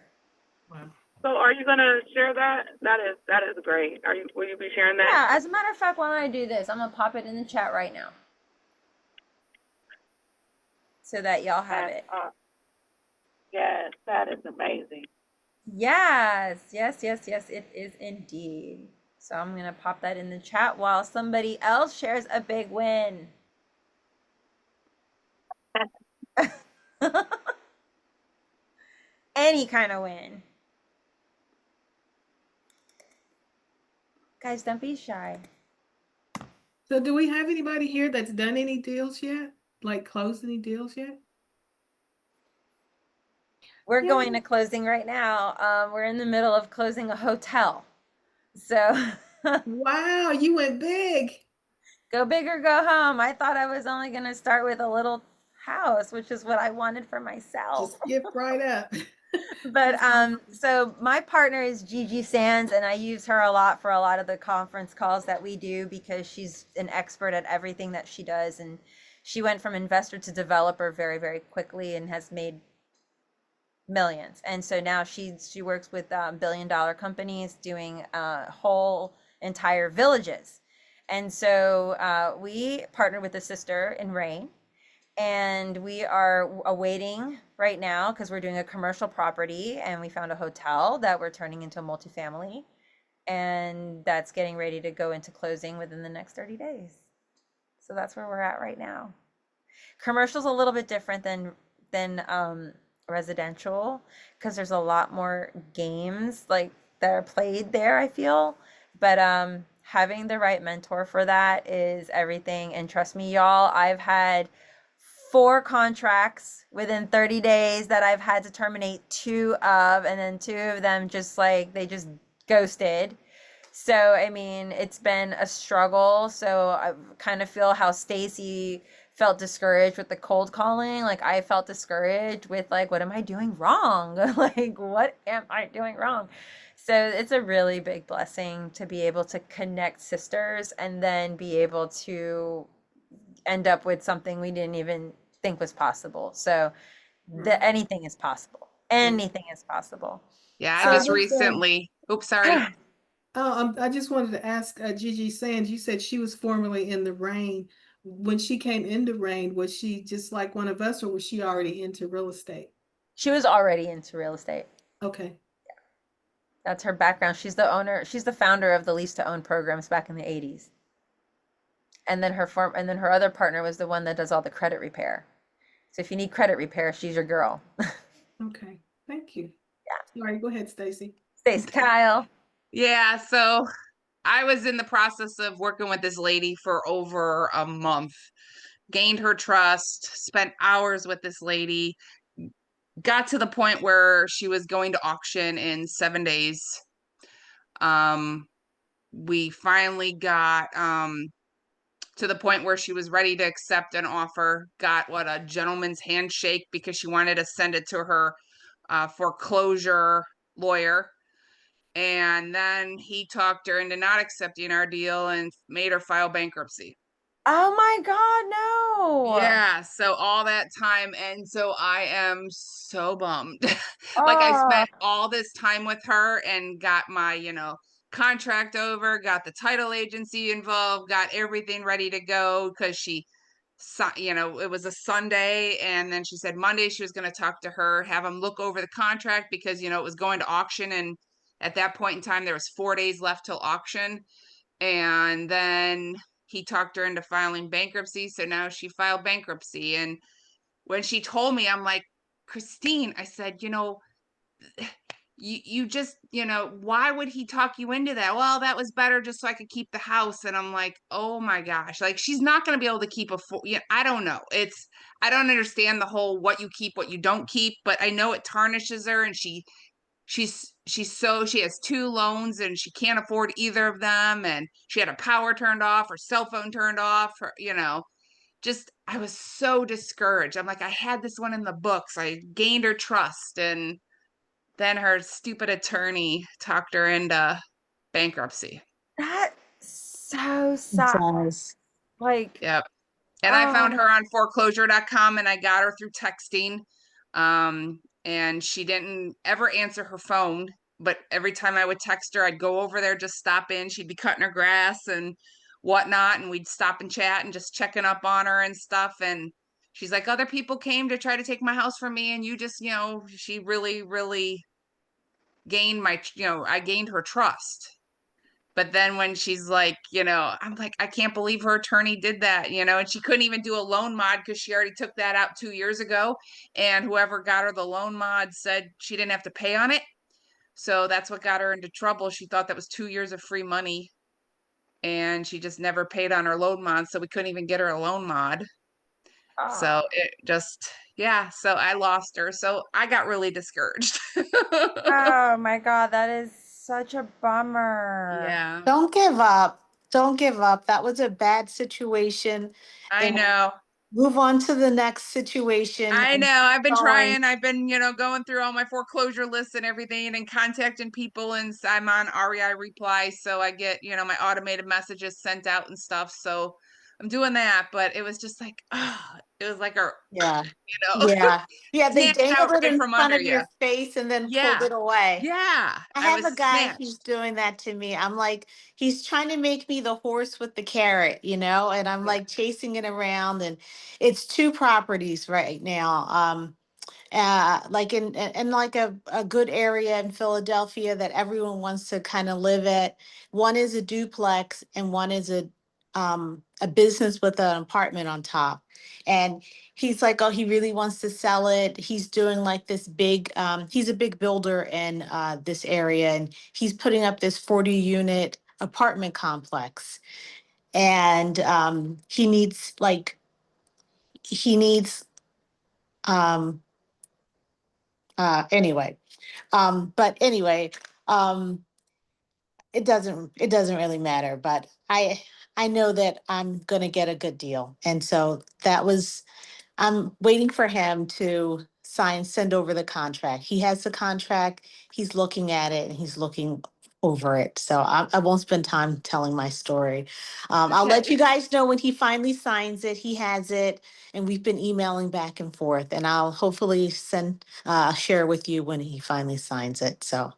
Wow.
So are you gonna share that? That is great. Will you be sharing that?
Yeah, as a matter of fact, why don't I do this? I'm gonna pop it in the chat right now, so that y'all have it.
Yes, that is amazing.
Yes, it is indeed. So I'm gonna pop that in the chat while somebody else shares a big win. Any kind of win. Guys, don't be shy.
So do we have anybody here that's done any deals yet? Like closed any deals yet?
We're going to closing right now. We're in the middle of closing a hotel. So
Wow, you went big.
Go big or go home. I thought I was only going to start with a little house, which is what I wanted for myself.
Just skip right up.
But so my partner is Gigi Sands, and I use her a lot for a lot of the conference calls that we do, because she's an expert at everything that she does. And she went from investor to developer very, very quickly and has made millions. And so now she works with billion-dollar companies doing whole entire villages. And so we partnered with a sister in Rain, and we are awaiting right now, because we're doing a commercial property, and we found a hotel that we're turning into a multifamily, and that's getting ready to go into closing within the next 30 days. So that's where we're at right now. Commercial's a little bit different than residential, because there's a lot more games like that are played there, I feel. But having the right mentor for that is everything. And trust me, y'all, I've had 4 contracts within 30 days that I've had to terminate 2 of, and then 2 of them just like they just ghosted. So I mean, it's been a struggle. So I kind of feel how Stacy felt discouraged with the cold calling. Like I felt discouraged with like, what am I doing wrong? Like, what am I doing wrong? So it's a really big blessing to be able to connect sisters and then be able to end up with something we didn't even think was possible. So anything is possible. Anything is possible.
Yeah, I
So
just
with,
recently, oops, sorry.
I just wanted to ask Gigi Sands, you said she was formerly in the Rain. When she came into Rain, was she just like one of us, or was she already into real estate?
She was already into real estate.
Okay.
That's her background. She's the founder of the lease to own programs back in the 80s. And then her other partner was the one that does all the credit repair. So if you need credit repair, she's your girl.
Okay. Thank you.
Yeah.
Sorry, go ahead, Stacy.
Stace Kyle.
Yeah, so I was in the process of working with this lady for over a month, gained her trust, spent hours with this lady, got to the point where she was going to auction in 7 days. We finally got to the point where she was ready to accept an offer, got a gentleman's handshake because she wanted to send it to her foreclosure lawyer. And then he talked her into not accepting our deal and made her file bankruptcy.
Oh my God, no.
Yeah, so all that time, and so I am so bummed. Like I
Oh,
spent all this time with her and got my, contract over, got the title agency involved, got everything ready to go because it was a Sunday, and then she said Monday she was going to talk to her, have them look over the contract because, it was going to auction, and at that point in time there was 4 days left till auction. And then he talked her into filing bankruptcy. So now she filed bankruptcy. And when she told me, I'm like, Christine, I said, you just, why would he talk you into that? Well, that was better just so I could keep the house. And I'm like, oh my gosh, like she's not going to be able to keep I don't know. I don't understand the whole what you keep, what you don't keep, but I know it tarnishes her, and she has 2 loans and she can't afford either of them, and she had her power turned off, her cell phone turned off, just I was so discouraged. I'm like, I had this one in the books. I gained her trust, and then her stupid attorney talked her into bankruptcy.
that so
It
sucks.
does.
Like,
Yep. And I found
oh,
her on foreclosure.com, and I got her through texting. And she didn't ever answer her phone, but every time I would text her, I'd go over there, just stop in. She'd be cutting her grass and whatnot, and we'd stop and chat and just checking up on her and stuff. And she's like, other people came to try to take my house from me, and you just, she really, really gained I gained her trust. But then when she's like, I'm like, I can't believe her attorney did that, and she couldn't even do a loan mod because she already took that out 2 years ago. And whoever got her the loan mod said she didn't have to pay on it. So that's what got her into trouble. She thought that was 2 years of free money, and she just never paid on her loan mod. So we couldn't even get her a loan mod. So
oh,
it just, yeah. So I lost her. So I got really discouraged.
oh my God, that is such a bummer.
Yeah,
Don't give up. Don't give up. That was a bad situation.
I
And
know.
move on to the next situation
I
and
know.
keep
I've been
going.
trying. I've been, going through all my foreclosure lists and everything and contacting people, and I'm on REI reply. So I get, my automated messages sent out and stuff. So I'm doing that. But it was just like, it was like
Yeah.
you know,
Yeah. Yeah. They
snatched out
dangled it
right
in
from
front
under
of
you.
your face and then pulled
Yeah.
it away.
Yeah.
I
I
have
was
a guy who's
snatched.
doing that to me. I'm like, he's trying to make me the horse with the carrot, and I'm
Yeah.
like chasing it around, and it's 2 properties right now. Like in like a good area in Philadelphia that everyone wants to kind of live at. One is a duplex and one is a business with an apartment on top. And he's like, oh, he really wants to sell it. He's doing like this big, he's a big builder in this area, and he's putting up this 40-unit apartment complex. And he needs um anyway. But anyway, um, it doesn't really matter. But I know that I'm gonna get a good deal, and so I'm waiting for him to send over the contract. He has the contract. He's looking at it and he's looking over it. So I won't spend time telling my story. I'll let
Okay.
you guys know when he finally signs it. He has it, and we've been emailing back and forth. And I'll hopefully share with you when he finally signs it. So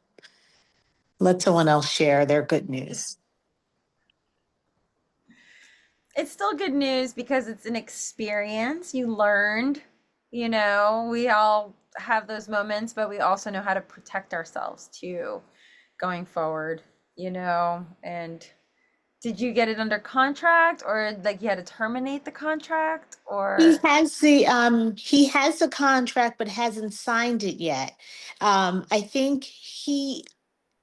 let someone else share their good news.
It's still good news because it's an experience. You learned, we all have those moments, but we also know how to protect ourselves too going forward, and did you get it under contract, or like you had to terminate the contract,
He
or
has the contract but hasn't signed it yet. I think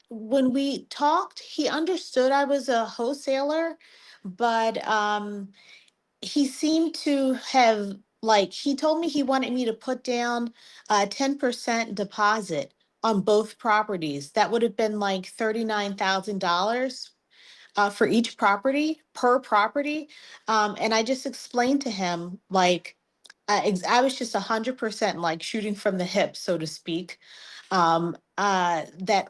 when we talked, he understood I was a wholesaler, but he seemed to have, like, he told me he wanted me to put down a 10% deposit on both properties. That would have been like $39,000 for each property, per property. And I just explained to him, like, I was just 100% like shooting from the hip, so to speak, that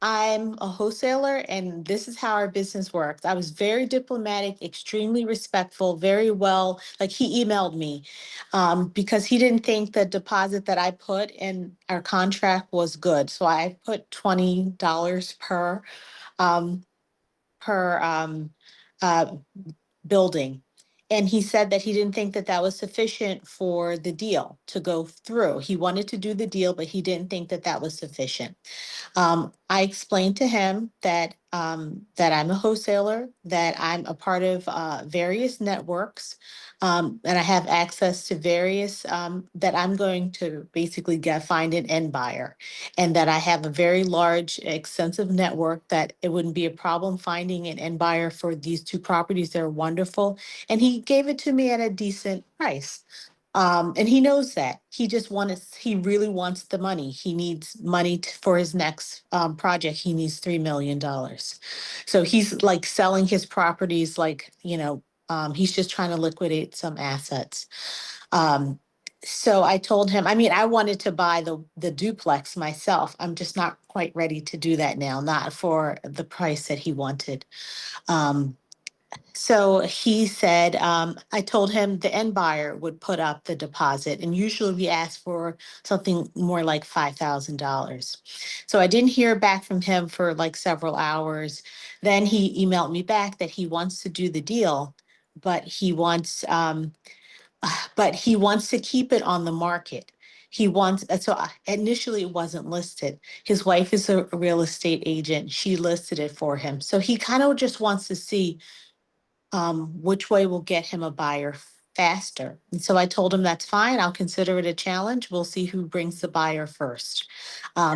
I'm a wholesaler and this is how our business works. I was very diplomatic, extremely respectful, very well. Like, he emailed me because he didn't think the deposit that I put in our contract was good. So I put $20 um, per uh, building. And he said that he didn't think that that was sufficient for the deal to go through. He wanted to do the deal, but he didn't think that that was sufficient. I explained to him that I'm a wholesaler, that I'm a part of various networks, and I have access to various that I'm going to basically find an end buyer, and that I have a very large, extensive network that it wouldn't be a problem finding an end buyer for these two properties. They're wonderful, and he gave it to me at a decent price. And he knows that. He really wants the money. He needs money for his next project. He needs $3 million. So he's like selling his properties, like, he's just trying to liquidate some assets. Um, so I told him, I mean, I wanted to buy the duplex myself. I'm just not quite ready to do that now, not for the price that he wanted. Um, so he said, I told him the end buyer would put up the deposit, and usually we ask for something more like $5,000. So I didn't hear back from him for like several hours. Then he emailed me back that he wants to do the deal, but he wants to keep it on the market. Initially it wasn't listed. His wife is a real estate agent. She listed it for him. So he kind of just wants to see which way will get him a buyer faster. And so I told him that's fine. I'll consider it a challenge. We'll see who brings the buyer first.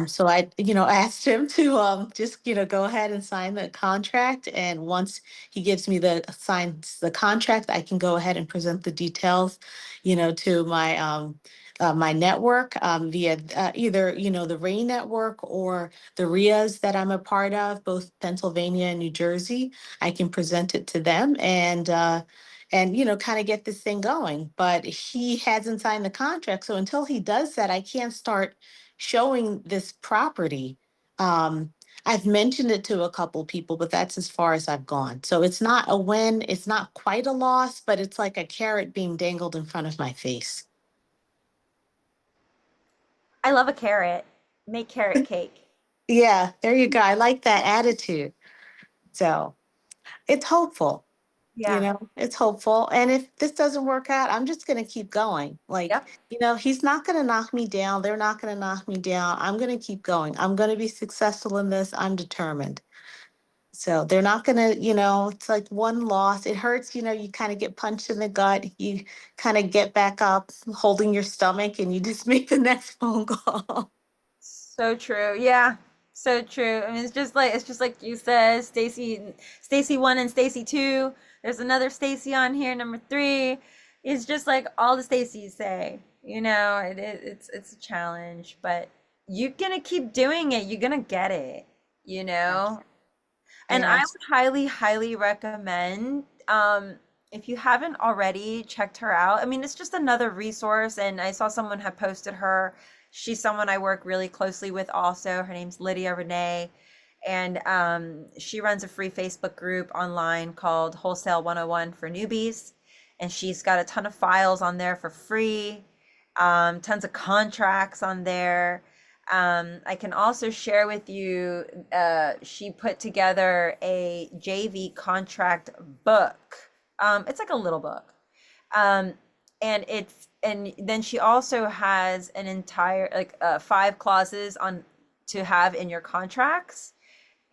So I, asked him to just, go ahead and sign the contract. And once he gives me signs the contract, I can go ahead and present the details, to my network via either, the RAI network or the RIAs that I'm a part of, both Pennsylvania and New Jersey. I can present it to them and kind of get this thing going. But he hasn't signed the contract, so until he does that, I can't start showing this property. Um, I've mentioned it to a couple people, but that's as far as I've gone. So it's not a win. It's not quite a loss, but it's like a carrot being dangled in front of my face.
I love a carrot. Make carrot cake.
Yeah, there you go. I like that attitude. So it's hopeful.
Yeah.
It's hopeful. And if this doesn't work out, I'm just going to keep going. Like,
Yep.
he's not going to knock me down. They're not going to knock me down. I'm going to keep going. I'm going to be successful in this. I'm determined. So they're not going to, it's like one loss. It hurts, you kind of get punched in the gut. You kind of get back up holding your stomach and you just make the next phone call.
So true. Yeah. So true. I mean, it's just like you said, Stacy 1 and Stacy 2. There's another Stacy on here, number 3. It's just like all the Stacys say. It's a challenge, but you're gonna keep doing it. You're gonna get it, you know? And I
Yeah.
would highly, highly recommend, if you haven't already checked her out. I mean, it's just another resource, and I saw someone had posted her. She's someone I work really closely with also. Her name's Lydia Renee, and she runs a free Facebook group online called Wholesale 101 for newbies, and she's got a ton of files on there for free, tons of contracts on there. I can also share with you, she put together a JV contract book. It's like a little book. Um, and then she also has an entire, like, 5 clauses on to have in your contracts,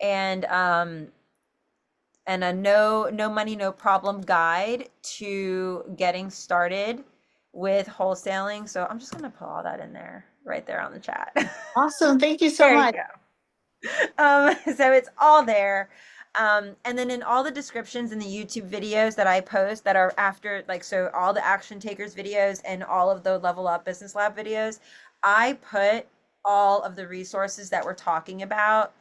and a no money, no problem guide to getting started with wholesaling. So I'm just gonna put all that in there, right there on the chat.
Awesome. Thank you so
There you
much.
go. So it's all there. And then in all the descriptions in the YouTube videos that I post that are after, like, so all the action takers videos and all of the level up business lab videos, I put all of the resources that we're talking about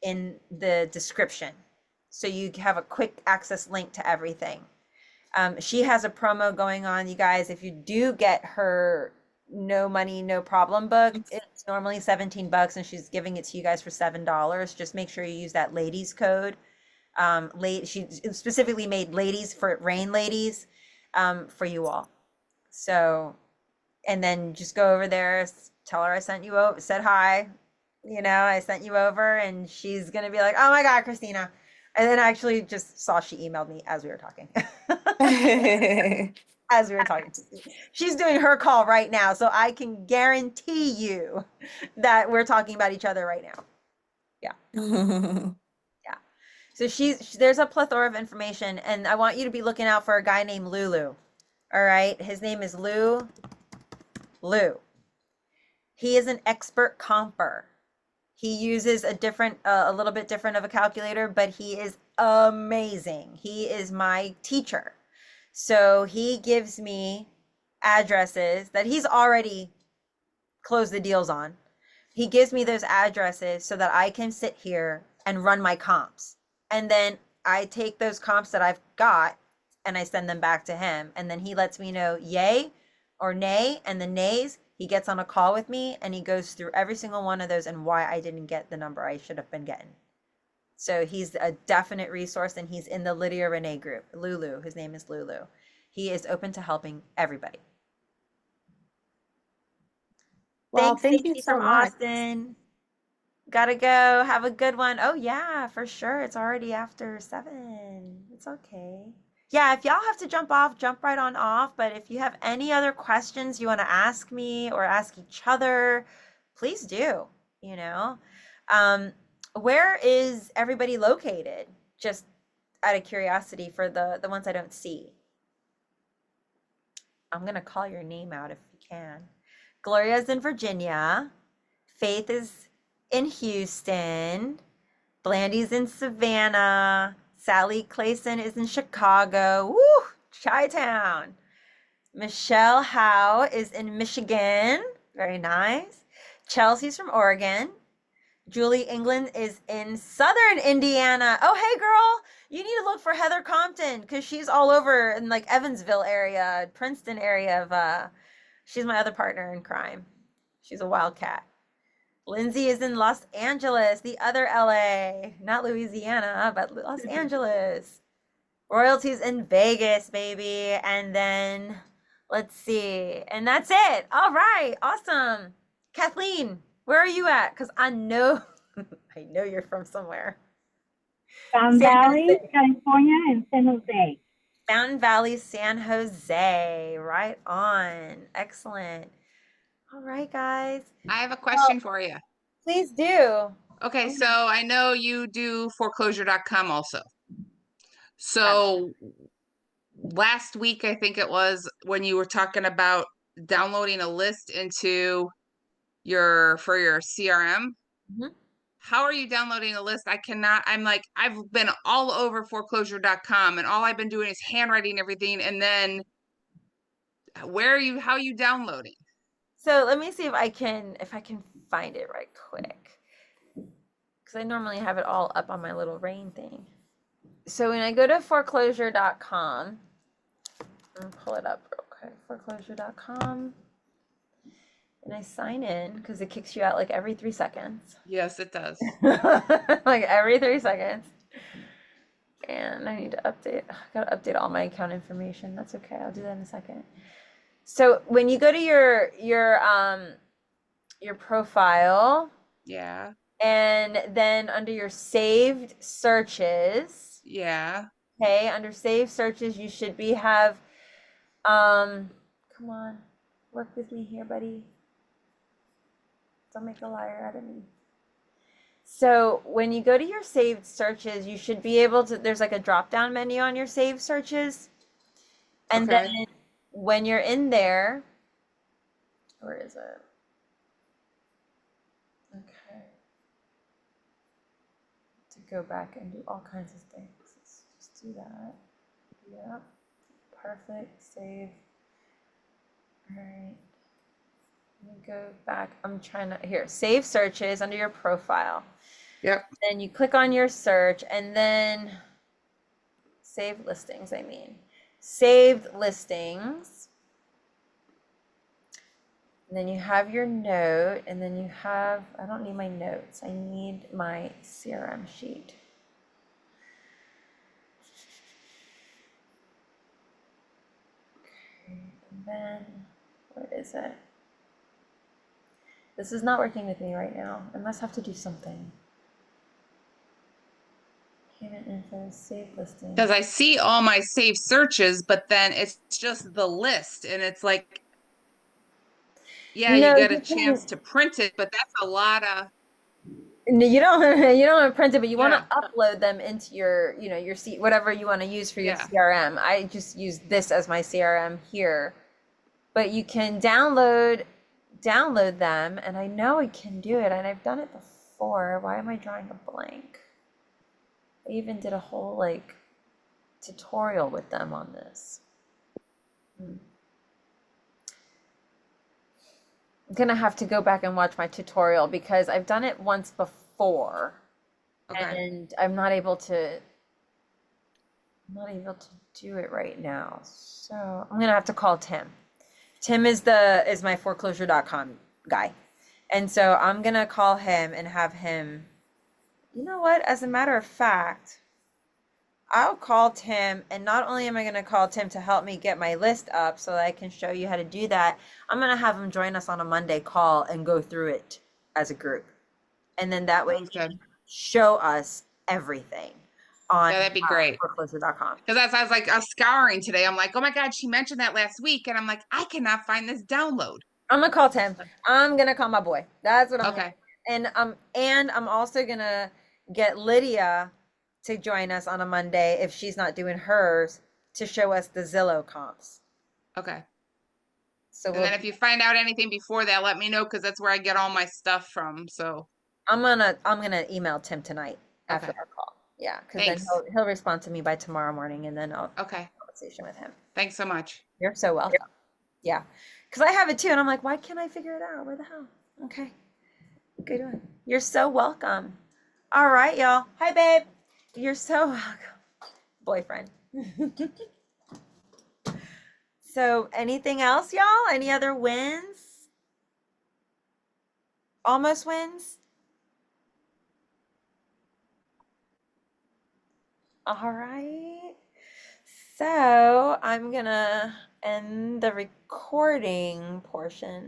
in the description. So you have a quick access link to everything. She has a promo going on, you guys. If you do get her no money, no problem book, it's normally $17 and she's giving it to you guys for $7. Just make sure you use that ladies code. She specifically made ladies for rain ladies, for you all. So, and then just go over there, tell her I sent you over, said hi, I sent you over, and she's gonna be like, oh my God, Christina. And then I actually just saw she emailed me as we were talking. As we were talking. She's doing her call right now, so I can guarantee you that we're talking about each other right now. Yeah. Yeah. So there's a plethora of information, and I want you to be looking out for a guy named Lulu. All right. His name is Lou. He is an expert comper. He uses a little bit different of a calculator, but he is amazing. He is my teacher. So he gives me addresses that he's already closed the deals on. He gives me those addresses so that I can sit here and run my comps. And then I take those comps that I've got and I send them back to him. And then he lets me know yay or nay. And the nays, he gets on a call with me and he goes through every single one of those and why I didn't get the number I should have been getting. So he's a definite resource, and he's in the Lydia Renee group. Lulu, his name is Lulu. He is open to helping everybody.
Well,
Thanks,
thank you
Stacy
so
from
much.
Austin. Gotta go. Have a good one. Oh yeah, for sure. It's already after 7. It's okay. Yeah, if y'all have to jump off, jump right on off. But if you have any other questions you want to ask me or ask each other, please do. You know, where is everybody located? Just out of curiosity for the ones I don't see. I'm gonna call your name out if you can. Gloria's in Virginia. Faith is in Houston. Blandy's in Savannah. Sally Clayson is in Chicago. Woo! Chi-town. Michelle Howe is in Michigan. Very nice. Chelsea's from Oregon. Julie England is in Southern Indiana. Oh, hey, girl. You need to look for Heather Compton because she's all over in like Evansville area, Princeton area of she's my other partner in crime. She's a wildcat. Lindsay is in Los Angeles, the other LA, not Louisiana, but Los Angeles. Royalties in Vegas, baby. And then let's see. And that's it. All right. Awesome. Kathleen, where are you at? Because I know I know you're from somewhere.
Fountain
San
Valley,
Jose.
California, and San Jose.
Fountain Valley, San Jose. Right on. Excellent. All right, guys.
I have a
Well,
question for you.
please do.
Okay, so I know you do foreclosure.com also. So last week, I think it was, when you were talking about downloading a list into for your CRM.
Mhm.
How are you downloading a list? I've been all over foreclosure.com and all I've been doing is handwriting everything. And then how are you downloading?
So let me see if I can find it right quick. Because I normally have it all up on my little rain thing. So when I go to foreclosure.com, and pull it up real quick, foreclosure.com, and I sign in because it kicks you out like every 3 seconds.
Yes, it does.
Like every 3 seconds. And I need to update. I gotta update all my account information. That's okay. I'll do that in a second. So when you go to your profile,
Yeah.
and then under your saved searches,
Yeah.
okay, under saved searches, you should have, come on, work with me here, buddy. Don't make a liar out of me. So when you go to your saved searches, you should be able to, there's like a drop down menu on your saved searches. And
Okay.
then when you're in there, where is it? Okay. go back and do all kinds of things. Let's just do that. Yeah, perfect, save. All right, let me go back. I'm trying to, here, save searches under your profile.
Yep.
Then you click on your search and then save listings, I mean. Saved listings. And then you have your note, and then you have, I don't need my notes. I need my CRM sheet. Okay, and then, where is it? This is not working with me right now. I must have to do something. Payment info, save listing.
Because I see all my saved searches, but then it's just the list, and it's like, yeah, you
No,
get
you
a chance to print it, but that's a lot of,
no, you don't you don't want to print it, but you want
yeah,
to upload them into your, you know, your seat, whatever you want to use for your
yeah.
CRM. I just use this as my CRM here. But you can download them, and I know I can do it, and I've done it before. Why am I drawing a blank? I even did a whole like tutorial with them on this. I'm gonna have to go back and watch my tutorial because I've done it once before,
Okay.
and I'm not able to do it right now. So I'm gonna have to call Tim. Tim is my foreclosure.com guy. And so I'm gonna call him and have him, you know what, as a matter of fact, I'll call Tim, and not only am I gonna call Tim to help me get my list up so that I can show you how to do that, I'm gonna have him join us on a Monday call and go through it as a group. And then that way he
Sounds good.
can show us everything on
Yeah, that'd be great.
foreclosure.com.
Because I was like, I was scouring today. I'm like, oh my God, she mentioned that last week. And I'm like, I cannot find this download.
I'm gonna call Tim. I'm gonna call my boy. That's what I'm
Okay.
and I'm also gonna get Lydia to join us on a Monday if she's not doing hers to show us the Zillow comps.
Okay.
So
And then if you find out anything before that, let me know because that's where I get all my stuff from. So
I'm gonna email Tim tonight after
okay.
our call. Yeah, because then
Thanks.
he'll respond to me by tomorrow morning, and then I'll have
Okay.
a conversation with him.
Thanks so much.
You're so welcome. Yeah, because I have it too, and I'm like, why can't I figure it out? Where the hell? Okay, good one. You're so welcome. All right, y'all. Hi, babe. You're so welcome, boyfriend. So, anything else, y'all? Any other wins? Almost wins? All right. So, I'm gonna end the recording portion.